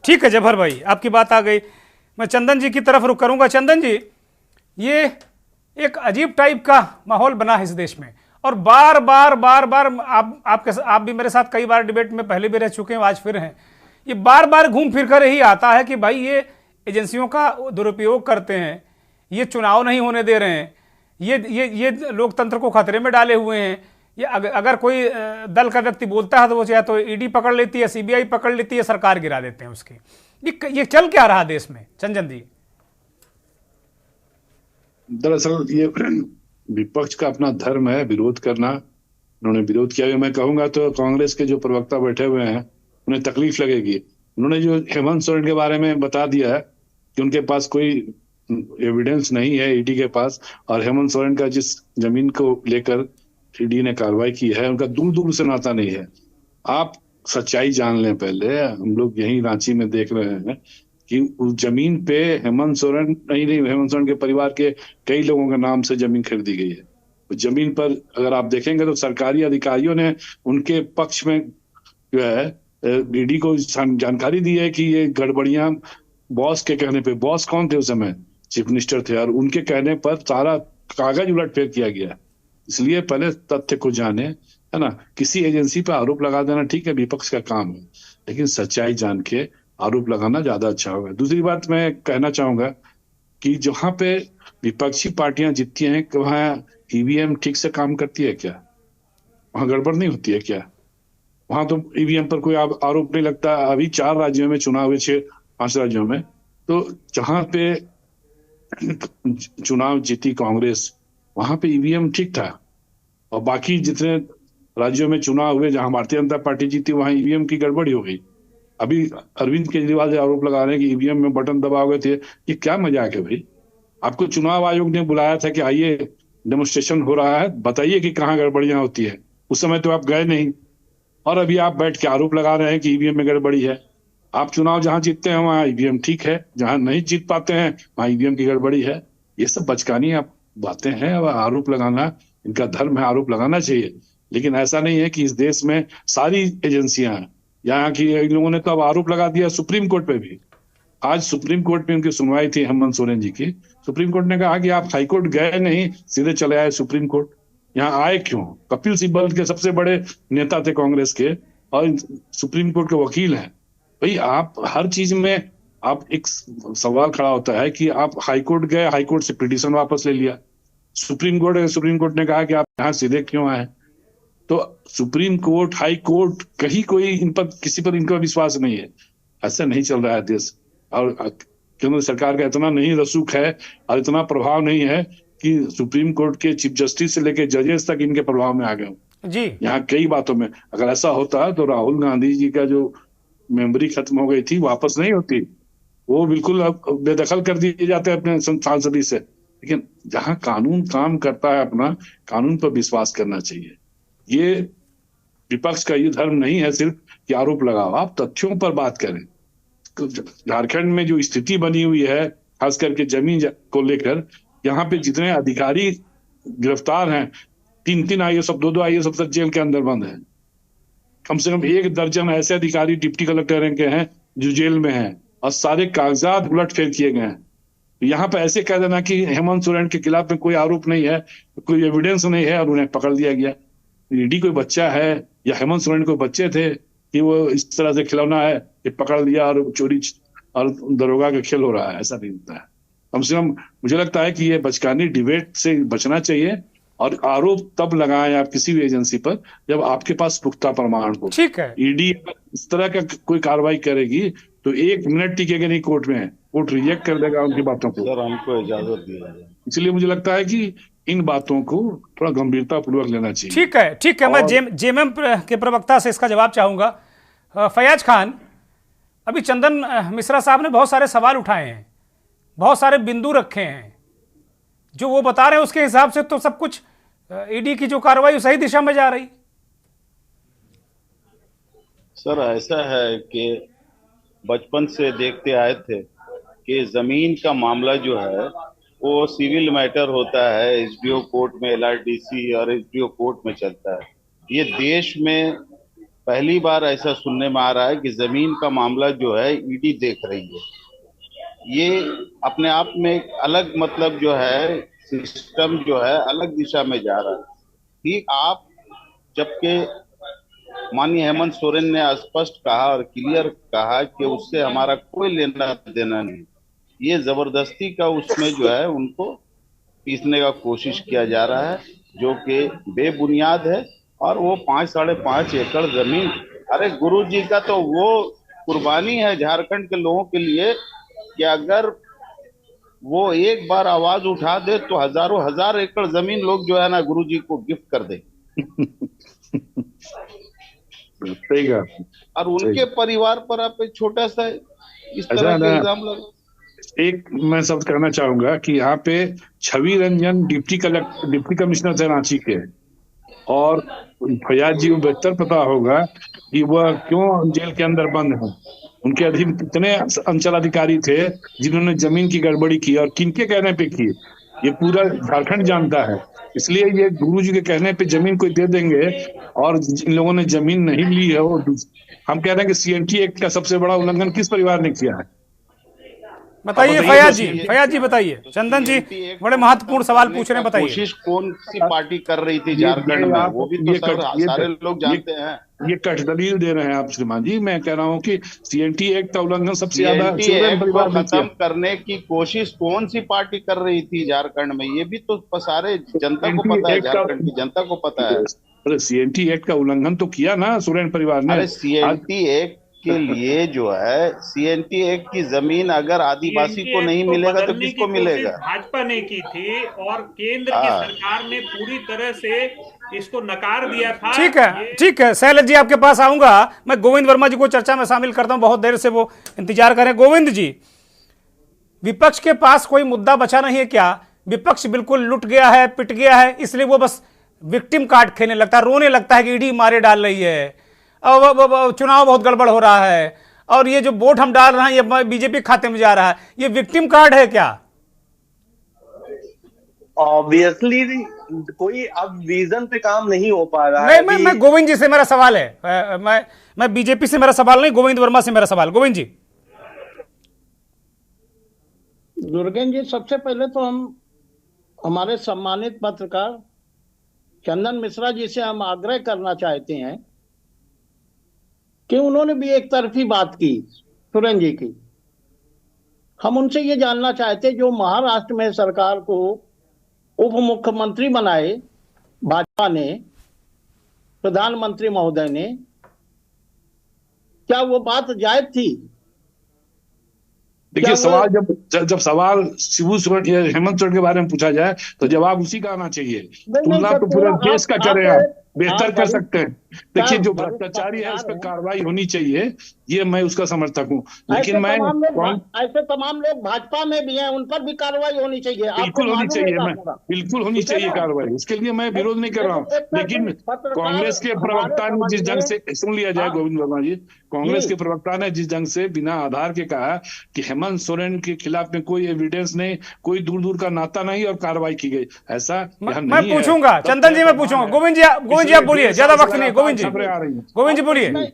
S1: ठीक है जफर भाई, आपकी बात आ गई। मैं चंदन जी की तरफ रुख करूंगा। चंदन जी, ये एक अजीब टाइप का माहौल बना है इस देश में, और बार बार आप भी मेरे साथ कई बार डिबेट में पहले भी रह चुके हैं, आज फिर हैं। ये बार बार घूम फिर कर यही आता है कि भाई ये एजेंसियों का दुरुपयोग करते हैं, ये चुनाव नहीं होने दे रहे हैं, ये लोकतंत्र को खतरे में डाले हुए हैं। ये अगर कोई दल का व्यक्ति बोलता है तो वो चाहे तो ईडी पकड़ लेती है, सीबीआई पकड़ लेती है, सरकार गिरा देते हैं उसकी। ये चल क्या रहा देश में चंदन जी?
S13: दरअसल ये विपक्ष का अपना धर्म है विरोध करना। उन्होंने विरोध किया। मैं कहूंगा तो कांग्रेस के जो प्रवक्ता बैठे हुए हैं उन्हें तकलीफ लगेगी। उन्होंने जो हेमंत सोरेन के बारे में बता दिया है कि उनके पास कोई एविडेंस नहीं है ईडी के पास, और हेमंत सोरेन का जिस जमीन को लेकर ईडी ने कार्रवाई की है उनका दूर दूर से नाता नहीं है। आप सच्चाई जान लें पहले। हम लोग यही रांची में देख रहे हैं कि उस जमीन पे हेमंत सोरेन हेमंत सोरेन के परिवार के कई लोगों के नाम से जमीन खरीदी गई है। उस जमीन पर अगर आप देखेंगे तो सरकारी अधिकारियों ने उनके पक्ष में जो है ईडी को जानकारी दी है कि ये गड़बड़ियां बॉस के कहने पे, बॉस कौन थे उस समय, चीफ मिनिस्टर थे, और उनके कहने पर सारा कागज उलटफेर किया गया। इसलिए पहले तथ्य को जाने, है ना। किसी एजेंसी पर आरोप लगा देना ठीक है, विपक्ष का काम है, लेकिन सच्चाई जान के आरोप लगाना ज्यादा अच्छा होगा। दूसरी बात मैं कहना चाहूंगा कि जहां पे विपक्षी पार्टियां जीतती हैं वहां ईवीएम ठीक से काम करती है क्या? वहां गड़बड़ नहीं होती है क्या? वहां तो ईवीएम पर कोई आरोप नहीं लगता। अभी 4 राज्यों में चुनाव हुए, 5 राज्यों में, तो जहां पे चुनाव जीती कांग्रेस वहां पे ईवीएम ठीक था, और बाकी जितने राज्यों में चुनाव हुए जहां भारतीय जनता पार्टी जीती वहां ईवीएम की गड़बड़ी हो गई। अभी अरविंद केजरीवाल जो आरोप लगा रहे हैं कि ईवीएम में बटन दबा गए थे, ये क्या मजाक है भाई? आपको चुनाव आयोग ने बुलाया था कि आइए डेमोन्स्ट्रेशन हो रहा है, बताइए कि कहाँ गड़बड़ियां होती है। उस समय तो आप गए नहीं, और अभी आप बैठ के आरोप लगा रहे हैं कि ईवीएम में गड़बड़ी है। आप चुनाव जहां जीतते हैं वहां ईवीएम ठीक है, जहां नहीं जीत पाते हैं वहां ईवीएम की गड़बड़ी है। ये सब बचकानी आप बातें हैं। और आरोप लगाना इनका धर्म है, आरोप लगाना चाहिए, लेकिन ऐसा नहीं है कि इस देश में सारी एजेंसियां हैं। यहाँ की इन लोगों ने तो अब आरोप लगा दिया सुप्रीम कोर्ट पे भी। आज सुप्रीम कोर्ट में उनकी सुनवाई थी हेमंत सोरेन जी की। सुप्रीम कोर्ट ने कहा कि आप हाईकोर्ट गए नहीं, सीधे चले आए सुप्रीम कोर्ट। यहाँ आए क्यों? कपिल सिब्बल के सबसे बड़े नेता थे कांग्रेस के, और सुप्रीम कोर्ट के वकील हैं। भाई आप हर चीज में आप एक सवाल खड़ा होता है कि आप हाईकोर्ट गए, हाईकोर्ट से पिटीशन वापस ले लिया। सुप्रीम कोर्ट ने कहा कि आप यहाँ सीधे क्यों आए? तो सुप्रीम कोर्ट, हाई कोर्ट, कहीं कोई इन पर किसी पर इनका विश्वास नहीं है। ऐसा नहीं चल रहा है देश। और केंद्र सरकार का इतना नहीं रसूख है और इतना प्रभाव नहीं है कि सुप्रीम कोर्ट के चीफ जस्टिस से लेकर जजेस तक इनके प्रभाव में आ गए
S1: जी।
S13: यहाँ कई बातों में अगर ऐसा होता तो राहुल गांधी जी का जो मेमोरी खत्म हो गई थी वापस नहीं होती, वो बिल्कुल बेदखल कर दिए जाते अपने सांसदी से। लेकिन जहां कानून काम करता है अपना, कानून पर विश्वास करना चाहिए। ये विपक्ष का ये धर्म नहीं है सिर्फ कि आरोप लगाओ, आप तथ्यों पर बात करें। झारखंड में जो स्थिति बनी हुई है खास करके जमीन को लेकर, यहाँ पे जितने अधिकारी गिरफ्तार हैं, 3 आईएएस, 2 आईएएस अफसर जेल के अंदर बंद हैं। कम से कम 1 दर्जन ऐसे अधिकारी डिप्टी कलेक्टर रैंक के हैं जो जेल में हैं, और सारे कागजात उलटफेर किए गए हैं। यहाँ पे ऐसे कह देना कि हेमंत सोरेन के खिलाफ में कोई आरोप नहीं है, कोई एविडेंस नहीं है, और उन्हें पकड़ लिया गया। ईडी कोई बच्चा है या हेमंत सोरेन कोई बच्चे थे कि वो इस तरह से खिलौना है कि पकड़ लिया और चोरी और दरोगा का खेल हो रहा है? ऐसा नहीं होता है। कम से कम मुझे लगता है कि ये बचकानी डिबेट से बचना चाहिए, और आरोप तब लगाएं आप किसी भी एजेंसी पर जब आपके पास पुख्ता प्रमाण हो।
S1: ठीक है।
S13: ईडी इस तरह का कोई कार्रवाई करेगी तो 1 मिनट टिकेगा नहीं कोर्ट में, कोर्ट रिजेक्ट कर देगा उनकी बातों को।
S11: सर हमको इजाजत दिया जाए।
S13: इसलिए मुझे लगता है कि इन बातों को थोड़ा गंभीरता पूर्वक लेना चाहिए।
S1: ठीक है, ठीक है। मैं जेएमएम के प्रवक्ता से इसका जवाब चाहूंगा। फयाज खान, अभी चंदन मिश्रा साहब ने बहुत सारे सवाल उठाए हैं, बहुत सारे बिंदु रखे हैं, जो वो बता रहे हैं उसके हिसाब से तो सब कुछ ईडी की जो कार्रवाई सही दिशा में जा रही।
S11: सर ऐसा है कि बचपन से देखते आए थे कि जमीन का मामला जो है वो सिविल मैटर होता है, एसडीओ कोर्ट में, एलआरडीसी और एसडीओ कोर्ट में चलता है। ये देश में पहली बार ऐसा सुनने में आ रहा है कि जमीन का मामला जो है ईडी देख रही है। ये अपने आप में एक अलग मतलब जो है सिस्टम जो है अलग दिशा में जा रहा है। ठीक आप जबकि माननीय हेमंत सोरेन ने स्पष्ट कहा और क्लियर कहा कि उससे हमारा कोई लेना देना नहीं, ये जबरदस्ती का उसमें जो है उनको पीसने का कोशिश किया जा रहा है, जो कि बेबुनियाद है। और वो 5-5.5 एकड़ जमीन, अरे गुरुजी का तो वो कुर्बानी है झारखंड के लोगों के लिए कि अगर वो एक बार आवाज उठा दे तो हजारों हजार एकड़ जमीन लोग जो है ना गुरुजी को गिफ्ट कर दे।
S13: सही कहा।
S11: और उनके परिवार पर आप एक छोटा सा इस तरह का इल्जाम लगा।
S13: एक मैं शब्द कहना चाहूंगा कि यहाँ पे छवि रंजन डिप्टी कमिश्नर थे रांची के, और फैयाज जी को बेहतर पता होगा कि वह क्यों जेल के अंदर बंद है। उनके अधीन कितने अंचल अधिकारी थे जिन्होंने जमीन की गड़बड़ी की और किनके कहने पे की, ये पूरा झारखंड जानता है। इसलिए ये गुरुजी के कहने पे जमीन कोई दे देंगे, और जिन लोगों ने जमीन नहीं ली है वो, हम कह रहे हैं कि सीएनटी एक्ट का सबसे बड़ा उल्लंघन किस परिवार ने किया है?
S1: बताइए फैयाज जी बताइए। चंदन जी बड़े महत्वपूर्ण सवाल पूछ रहे हैं, बताइए।
S11: कोशिश कौन सी पार्टी कर रही थी झारखंड में, वो भी तो सारे लोग जानते हैं।
S13: ये कट दलील दे रहे हैं आप श्रीमान जी। मैं कह रहा हूँ कि सीएनटी एक्ट का उल्लंघन सबसे ज्यादा
S11: परिवार खत्म करने की कोशिश कौन सी पार्टी कर रही थी झारखंड में, ये भी तो सारे जनता को पता है, झारखंड की जनता को पता है।
S13: अरे सीएनटी एक्ट का उल्लंघन तो किया ना सोरेन परिवार ने।
S11: अरे सीएनटी एक्ट के लिए जो है, सीएनटी एक्ट की जमीन अगर आदिवासी को नहीं मिलेगा तो किसको मिलेगा?
S12: भाजपा ने की थी और केंद्र की सरकार ने पूरी तरह से इसको नकार दिया था।
S1: ठीक है शैलज जी, आपके पास आऊंगा। मैं गोविंद वर्मा जी को चर्चा में शामिल करता हूं, बहुत देर से वो इंतजार करें। गोविंद जी, विपक्ष के पास कोई मुद्दा बचा नहीं है क्या? विपक्ष बिल्कुल लुट गया है, पिट गया है, इसलिए वो बस विक्टिम कार्ड खेलने लगता है, रोने लगता है कि ईडी मारे डाल रही है, और चुनाव बहुत गड़बड़ हो रहा है, और ये जो वोट हम डाल रहे हैं ये बीजेपी खाते में जा रहा है। ये विक्टिम कार्ड है क्या?
S10: ऑब्वियसली कोई अब विजन पे काम नहीं हो पा रहा
S1: है। नहीं, मैं गोविंद जी से मेरा सवाल है, मैं बीजेपी से मेरा सवाल नहीं, गोविंद वर्मा से मेरा सवाल। गोविंद जी।
S14: दुर्गेन जी, सबसे पहले तो हम हमारे सम्मानित पत्रकार चंदन मिश्रा जी से हम आग्रह करना चाहते हैं कि उन्होंने भी एक तरफी बात की सुरेन जी की। हम उनसे ये जानना चाहते, जो महाराष्ट्र में सरकार को उप मुख्यमंत्री बनाए भाजपा ने, प्रधानमंत्री महोदय ने, क्या वो बात जायज थी?
S13: देखिए, सवाल जब सवाल शिबू सोरेन या हेमंत सोरेन के बारे में पूछा जाए तो जवाब उसी का आना चाहिए। तुलना तो पूरे देश का करें, आप बेहतर कर सकते हैं। देखिए, जो भ्रष्टाचारी है उस पर कार्रवाई होनी चाहिए, ये मैं उसका समर्थक हूँ। लेकिन मैं
S14: ऐसे तमाम लोग भाजपा में भी हैं, उन पर भी कार्रवाई होनी चाहिए।
S13: बिल्कुल होनी चाहिए, बिल्कुल होनी चाहिए कार्रवाई, इसके लिए मैं विरोध नहीं कर रहा हूँ। लेकिन कांग्रेस के प्रवक्ता ने जिस ढंग से, सुन लिया जाए गोविंद वर्मा जी, कांग्रेस के प्रवक्ता ने जिस ढंग से बिना आधार के कहा कि हेमंत सोरेन के खिलाफ में कोई एविडेंस नहीं, कोई दूर दूर का नाता नहीं और कार्रवाई की गई, ऐसा
S1: मैं पूछूंगा। चंदन जी मैं पूछूंगा। गोविंद जी आप बोलिए, ज्यादा वक्त नहीं। गोविंद जी बोलिए।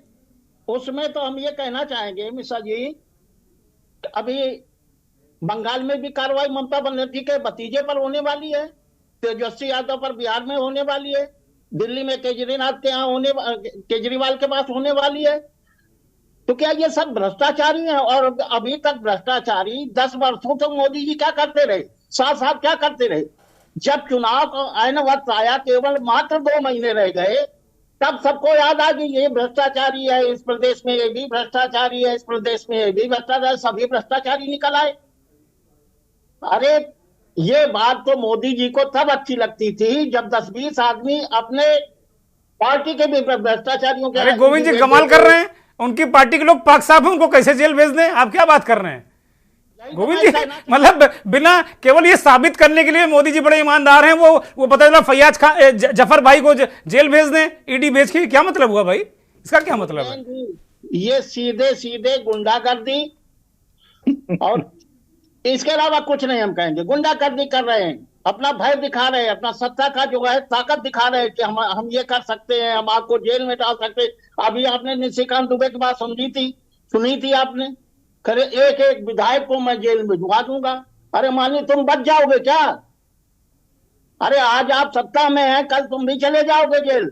S14: उसमें तो हम ये कहना चाहेंगे मिश्रा जी, अभी बंगाल में भी कार्रवाई ममता बनर्जी के भतीजे पर होने वाली है, तेजस्वी यादव पर बिहार में होने वाली है, दिल्ली में केजरीवाल के पास होने वाली है। तो क्या ये सब भ्रष्टाचारी हैं? और अभी तक भ्रष्टाचारी 10 वर्षों तक मोदी जी क्या करते रहे, 7 साल क्या करते रहे? जब चुनाव का आयन वक्त आया, केवल मात्र 2 महीने रह गए, तब सबको याद आ गई ये भ्रष्टाचारी है, इस प्रदेश में ये भी भ्रष्टाचारी है, इस प्रदेश में ये भी भ्रष्टाचारी, सभी भ्रष्टाचारी निकल आए। अरे ये बात तो मोदी जी को तब अच्छी लगती थी जब 10-20 आदमी अपने पार्टी के भी भ्रष्टाचारियों के।
S1: अरे गोविंद जी कमाल कर रहे हैं, उनकी पार्टी के लोग पाक साहब हैं, उनको कैसे जेल भेज दें? आप क्या बात कर रहे हैं गोविंद जी? मतलब बिना केवल ये साबित करने के लिए मोदी जी बड़े ईमानदार हैं, वो पता चला फैयाज खान जफर भाई को जेल भेज दें, ईडी भेज के, क्या मतलब हुआ भाई? इसका क्या मतलब है?
S14: ये सीधे गुंडागर्दी और इसके अलावा कुछ नहीं हम कहेंगे। गुंडागर्दी कर रहे हैं, अपना भय दिखा रहे हैं, अपना सत्ता का जो है ताकत दिखा रहे हैं कि हम ये कर सकते हैं, हम आपको जेल में डाल सकते हैं। अभी आपने निशिकांत दुबे की बात सुनी थी आपने, करे एक विधायक को मैं जेल में भिजवा दूंगा। अरे मानिए तुम बच जाओगे क्या? अरे आज आप सत्ता में हैं, कल तुम भी चले जाओगे जेल।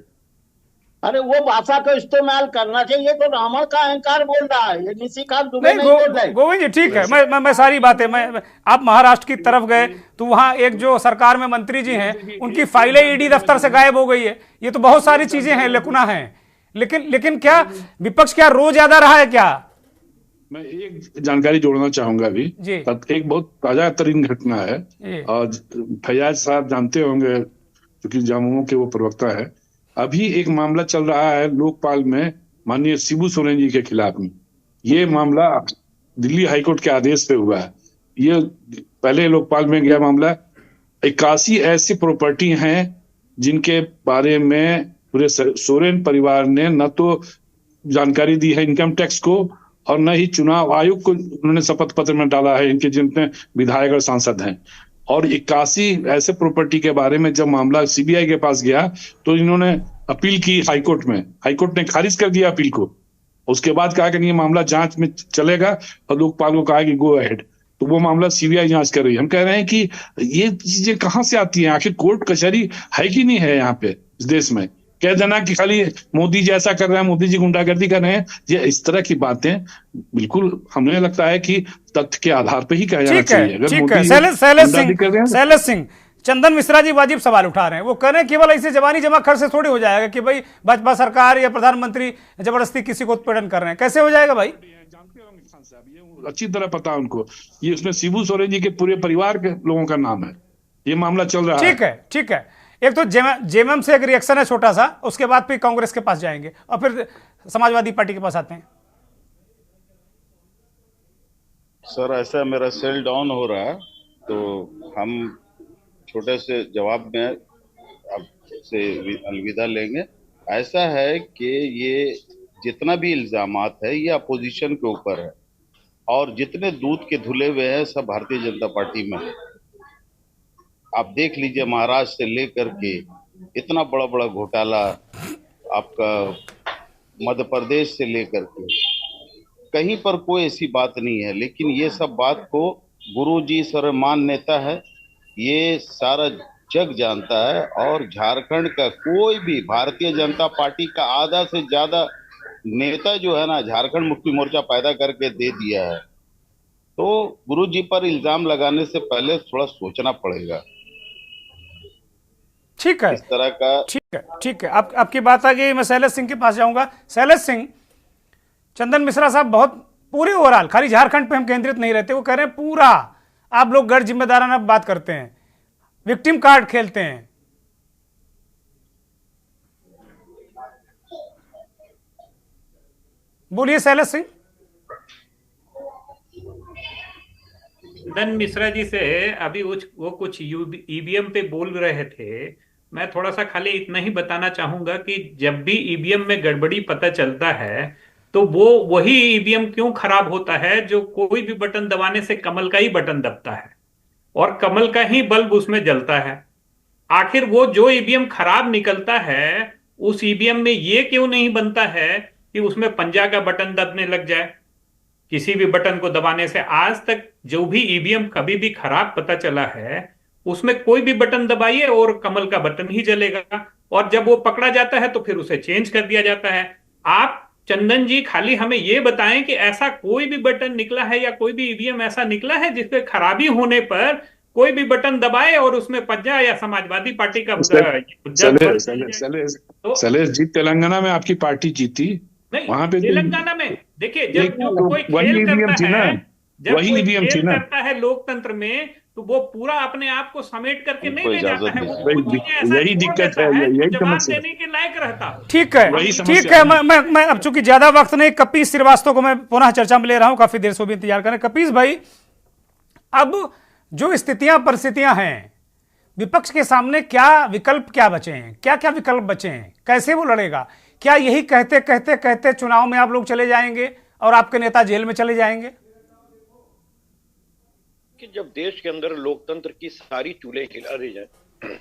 S14: अरे वो भाषा को इस्तेमाल करना चाहिए। तो रावण का अहंकार बोल रहा है, ये निशिकांत दुबे
S1: नहीं
S14: नहीं बोल रहे।
S1: गोविंद जी ठीक है, मैं सारी बातें आप महाराष्ट्र की तरफ गए तो वहां एक जो सरकार में मंत्री जी हैं उनकी फाइलें ईडी दफ्तर से गायब हो गई है। ये तो बहुत सारी चीजें हैं, लेकुना है। लेकिन क्या विपक्ष क्या रो ज्यादा रहा है क्या?
S13: मैं एक जानकारी जोड़ना चाहूंगा अभी। एक बहुत ताजा तरीन घटना है और फैयाज साहब जानते होंगे क्योंकि जामुओं के वो प्रवक्ता है। अभी एक मामला चल रहा है लोकपाल में माननीय शिबू सोरेन जी के खिलाफ में। ये मामला दिल्ली हाईकोर्ट के आदेश पे हुआ है। ये पहले लोकपाल में गया मामला। 81 ऐसी प्रॉपर्टी हैं जिनके बारे में पूरे सोरेन परिवार ने न तो जानकारी दी है इनकम टैक्स को और न ही चुनाव आयोग को उन्होंने शपथ पत्र में डाला है, इनके जितने विधायक और सांसद हैं। और 81 ऐसे प्रॉपर्टी के बारे में जब मामला सीबीआई के पास गया तो इन्होंने अपील की हाईकोर्ट में। हाईकोर्ट ने खारिज कर दिया अपील को। उसके बाद कहा कि ये मामला जांच में चलेगा और लोकपाल को कहा कि गो अहेड। तो वो मामला सीबीआई जांच कर रही है। हम कह रहे हैं कि ये चीजें कहां से आती हैं? आखिर कोर्ट कचहरी है कि नहीं है यहाँ पे इस देश में? कह देना कि खाली मोदी जी ऐसा कर रहे हैं, मोदी जी गुंडागर्दी कर रहे हैं, ये इस तरह की बातें बिल्कुल हमें लगता है कि तथ्य के आधार पर ही कहा जाना चाहिए।
S1: ठीक है। शैलेश सिंह, चंदन मिश्रा जी वाजिब सवाल उठा रहे हैं। वो कह रहे हैं केवल ऐसे जवानी जमा खर्च से थोड़ी हो जाएगा कि भाई भाजपा सरकार या प्रधानमंत्री जबरदस्ती किसी को उत्पीड़न कर रहे हैं। कैसे हो जाएगा भाई?
S13: अच्छी तरह पता है उनको। ये उसमें शिबू सोरेन जी के पूरे परिवार के लोगों का नाम है। ये मामला चल रहा है।
S1: ठीक है। एक तो जेएमएम से एक रिएक्शन है छोटा सा, उसके बाद फिर कांग्रेस के पास जाएंगे और फिर समाजवादी पार्टी के पास आते हैं।
S11: सर ऐसा मेरा सेल डाउन हो रहा है तो हम छोटे से जवाब में आपसे अलविदा लेंगे। ऐसा है कि ये जितना भी इल्जामात है ये अपोजिशन के ऊपर है और जितने दूध के धुले हुए हैं सब भारतीय जनता पार्टी में है। आप देख लीजिए महाराष्ट्र से लेकर के इतना बड़ा बड़ा घोटाला, आपका मध्य प्रदेश से लेकर के कहीं पर कोई ऐसी बात नहीं है। लेकिन ये सब बात को गुरुजी सर्वमान नेता है, ये सारा जग जानता है। और झारखंड का कोई भी भारतीय जनता पार्टी का आधा से ज्यादा नेता जो है ना झारखंड मुक्ति मोर्चा पैदा करके दे दिया है। तो गुरुजी पर इल्जाम लगाने से पहले थोड़ा सोचना पड़ेगा।
S1: ठीक है,
S11: इस तरह का
S1: ठीक है। आपकी बात आ गई। मैं शैलेश सिंह के पास जाऊंगा। शैलेश सिंह, चंदन मिश्रा साहब बहुत पूरे ओवरऑल खाली झारखंड पे हम केंद्रित नहीं रहते। वो कह रहे हैं पूरा आप लोग गैर जिम्मेदाराना बात करते हैं, विक्टिम कार्ड खेलते हैं। बोलिए शैलेश सिंह।
S12: चंदन मिश्रा जी से अभी वो कुछ ईवीएम पे बोल रहे थे। मैं थोड़ा सा खाली इतना ही बताना चाहूंगा कि जब भी ईवीएम में गड़बड़ी पता चलता है तो वो वही ईवीएम क्यों खराब होता है जो कोई भी बटन दबाने से कमल का ही बटन दबता है और कमल का ही बल्ब उसमें जलता है। आखिर वो जो ईवीएम खराब निकलता है उस ईवीएम में ये क्यों नहीं बनता है कि उसमें पंजा का बटन दबने लग जाए? किसी भी बटन को दबाने से आज तक जो भी ईवीएम कभी भी खराब पता चला है उसमें कोई भी बटन दबाइए और कमल का बटन ही जलेगा और जब वो पकड़ा जाता है तो फिर उसे चेंज कर दिया जाता है। आप चंदन जी खाली हमें ये बताएं कि ऐसा कोई भी बटन निकला है या कोई भी ईवीएम ऐसा निकला है जिसपे खराबी होने पर कोई भी बटन दबाए और उसमें पंजा या समाजवादी पार्टी का
S13: शैलेश जी, तेलंगाना में आपकी पार्टी जीती।
S12: नहीं,
S13: वहां पे
S12: तेलंगाना में देखिए जब कोई खेल करता है लोकतंत्र में तो वो पूरा अपने आप को समेट करके नहीं ले जाता है। वो
S13: यही दिक्कत है, यही समस्या
S12: देने के लायक रहता।
S1: ठीक है। मैं अब चूंकि ज्यादा वक्त नहीं, कपीस श्रीवास्तव को मैं पुनः चर्चा में ले रहा हूं। काफी देर से भी इंतजार करें। कपीस भाई, अब जो स्थितियां परिस्थितियां हैं विपक्ष के सामने क्या विकल्प क्या बचे हैं? क्या क्या विकल्प बचे हैं? कैसे वो लड़ेगा? क्या यही कहते कहते कहते चुनाव में आप लोग चले जाएंगे और आपके नेता जेल में चले जाएंगे?
S9: कि जब देश के अंदर लोकतंत्र की सारी चूल्हे हिला दी जाए,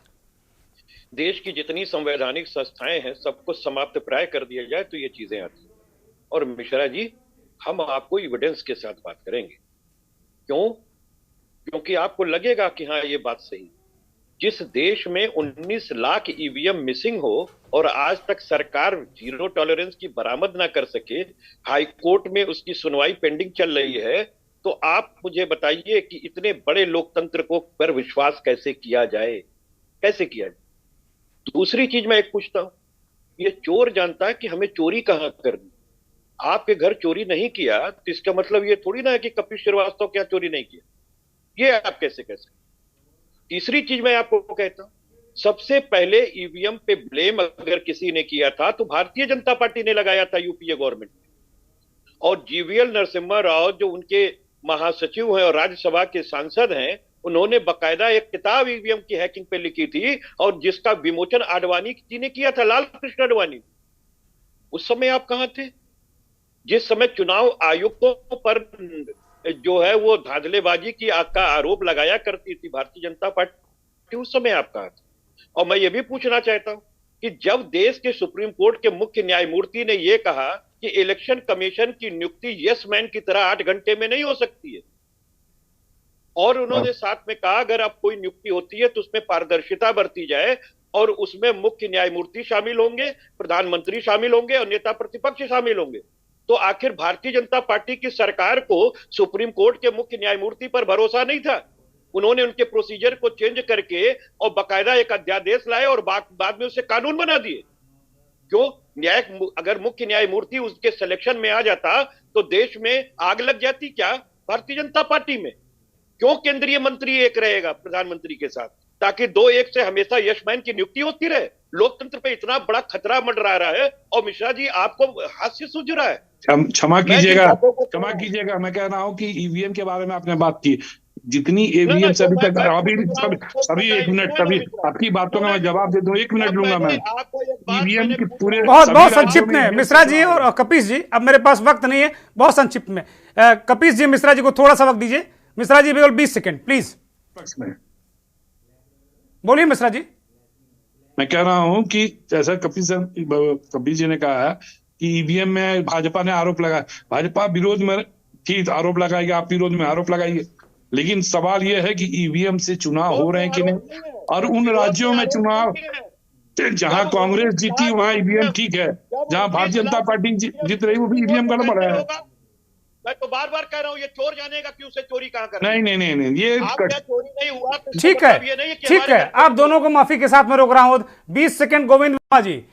S9: देश की जितनी संवैधानिक संस्थाएं हैं सबको समाप्त प्राय कर दिया जाए तो ये चीजें आती हैं। और मिश्रा जी, हम आपको एविडेंस के साथ बात करेंगे। क्यों? क्योंकि आपको लगेगा कि हाँ ये बात सही जिस देश में 19 लाख ईवीएम मिसिंग हो और आज तक सरकार जीरो टॉलरेंस की बरामद ना कर सके, हाई कोर्ट में उसकी सुनवाई पेंडिंग चल रही है, तो आप मुझे बताइए कि इतने बड़े लोकतंत्र को पर विश्वास कैसे किया जाए, कैसे किया जाए। दूसरी चीज मैं एक पूछता हूं, ये चोर जानता है कि हमें चोरी कहां करनी। आपके घर चोरी नहीं किया तो इसका मतलब ये थोड़ी ना है कि कपिल श्रीवास्तव क्या चोरी नहीं किया, ये आप कैसे कह सकते। तीसरी चीज मैं आपको कहता हूं, सबसे पहले ईवीएम पे ब्लेम अगर किसी ने किया था तो भारतीय जनता पार्टी ने लगाया था यूपीए गवर्नमेंट में, और जीवीएल नरसिम्हा राव जो उनके महासचिव हैं और राज्यसभा के सांसद हैं, उन्होंने बकायदा एक किताब ईवीएम की हैकिंग पे लिखी थी और जिसका विमोचन आडवाणी जी ने किया था, लाल कृष्ण आडवाणी। उस समय आप कहां थे? जिस समय चुनाव आयुक्तों पर जो है वो धांधलेबाजी की का आरोप लगाया करती थी भारतीय जनता पार्टी, उस समय आप कहां थे? और मैं ये भी पूछना चाहता हूं कि जब देश के सुप्रीम कोर्ट के मुख्य न्यायमूर्ति ने यह कहा कि इलेक्शन कमीशन की नियुक्ति यस मैन की तरह 8 घंटे में नहीं हो सकती है, और उन्होंने साथ में कहा अगर अब कोई नियुक्ति होती है तो उसमें पारदर्शिता बरती जाए और उसमें मुख्य न्यायमूर्ति शामिल होंगे, प्रधानमंत्री शामिल होंगे और नेता प्रतिपक्ष शामिल होंगे, तो आखिर भारतीय जनता पार्टी की सरकार को सुप्रीम कोर्ट के मुख्य न्यायमूर्ति पर भरोसा नहीं था? उन्होंने उनके प्रोसीजर को चेंज करके और बकायदा एक अध्यादेश लाए और बाद में उसे कानून बना दिए। क्यों? अगर मुख्य न्यायमूर्ति उसके सिलेक्शन में आ जाता तो देश में आग लग जाती क्या भारतीय जनता पार्टी में? क्यों केंद्रीय मंत्री एक रहेगा प्रधानमंत्री के साथ, ताकि 2-1 से हमेशा यशमैन की नियुक्ति होती रहे? लोकतंत्र पे इतना बड़ा खतरा मंडरा रहा है और मिश्रा जी आपको हास्य सूझ रहा है।
S13: क्षमा कीजिएगा, मैं कह रहा हूं कि ईवीएम के बारे में आपने बात की, जितनी ईवीएम से अभी तक अभी 1 मिनट, सभी आपकी बातों का मैं जवाब दे दूं, 1 मिनट लूंगा मैं। ईवीएम के पूरे
S1: बहुत संक्षिप्त में मिश्रा जी और कपिश जी, अब मेरे पास वक्त नहीं है, बहुत संक्षिप्त में कपिश जी मिश्रा जी को थोड़ा सा वक्त दीजिए। मिश्रा जी केवल 20 सेकंड प्लीज, बोलिए मिश्रा जी।
S13: मैं कह रहा हूं कि जैसा कपिल जी ने कहा कि ईवीएम में भाजपा ने आरोप लगाया, भाजपा विरोध में ठीक आरोप लगाएगी, आप विरोध में आरोप लगाइए, लेकिन सवाल यह है कि ईवीएम से चुनाव हो रहे हैं कि नहीं, और उन राज्यों में चुनाव जहां कांग्रेस जीती वहां ईवीएम ठीक है, जहां भारतीय जनता पार्टी जीत रही वो भी ईवीएम गड़बड़ है।
S9: मैं तो बार बार कह रहा हूं ये चोर जानेगा कि उसे चोरी कहां करना।
S13: नहीं, ये
S9: चोरी नहीं हुआ।
S1: ठीक है, आप दोनों को माफी के साथ में रोक रहा हूं। 20 सेकंड गोविंद वर्मा जी,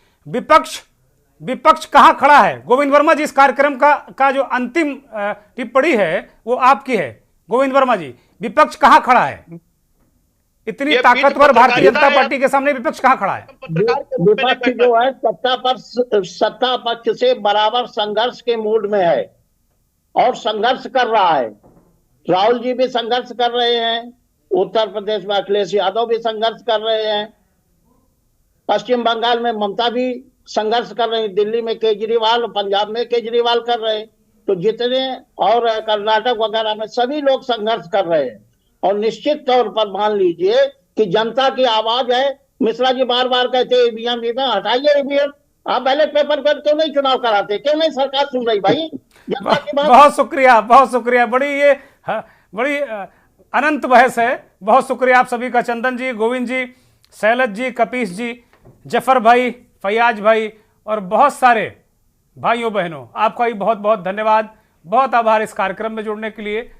S1: विपक्ष कहां खड़ा है? गोविंद वर्मा जी, इस कार्यक्रम का जो अंतिम टिप्पणी है वो आपकी है। गोविंद वर्मा जी, विपक्ष कहां खड़ा है? इतनी ताकतवर भारतीय जनता पार्टी के सामने विपक्ष कहां खड़ा है?
S14: विपक्ष जो है सत्ता पक्ष से बराबर संघर्ष के मूड में है और संघर्ष कर रहा है। राहुल जी भी संघर्ष कर रहे हैं, उत्तर प्रदेश में अखिलेश यादव भी संघर्ष कर रहे हैं, पश्चिम बंगाल में ममता भी संघर्ष कर रहे हैं, दिल्ली में केजरीवाल, पंजाब में केजरीवाल कर रहे हैं, तो जितने और कर्नाटक वगैरह में सभी लोग संघर्ष कर रहे हैं। और निश्चित तौर पर मान लीजिए कि जनता की आवाज है। मिश्रा जी बार बार कहते हैं ईवीएम हटाइए ईवीएम, आप बैलेट पेपर पर क्यों नहीं चुनाव कराते? क्यों नहीं सरकार सुन रही भाई?
S1: बहुत शुक्रिया, बड़ी अनंत बहस है। बहुत शुक्रिया आप सभी का, चंदन जी, गोविंद जी, शैलज जी, कपिश जी, जफर भाई, फैयाज भाई और बहुत सारे भाइयों बहनों, आपका भी बहुत बहुत धन्यवाद, बहुत आभार इस कार्यक्रम में जुड़ने के लिए।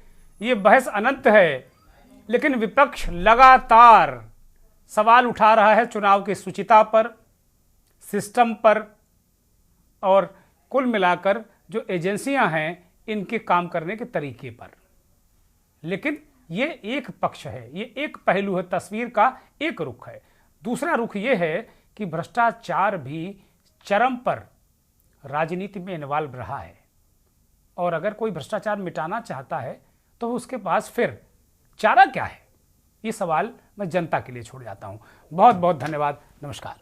S1: ये बहस अनंत है, लेकिन विपक्ष लगातार सवाल उठा रहा है चुनाव की शुचिता पर, सिस्टम पर और कुल मिलाकर जो एजेंसियां हैं इनके काम करने के तरीके पर। लेकिन ये एक पक्ष है, ये एक पहलू है, तस्वीर का एक रुख है। दूसरा रुख ये है कि भ्रष्टाचार भी चरम पर राजनीति में इन्वॉल्व रहा है, और अगर कोई भ्रष्टाचार मिटाना चाहता है तो उसके पास फिर चारा क्या है? ये सवाल मैं जनता के लिए छोड़ जाता हूं। बहुत बहुत धन्यवाद, नमस्कार।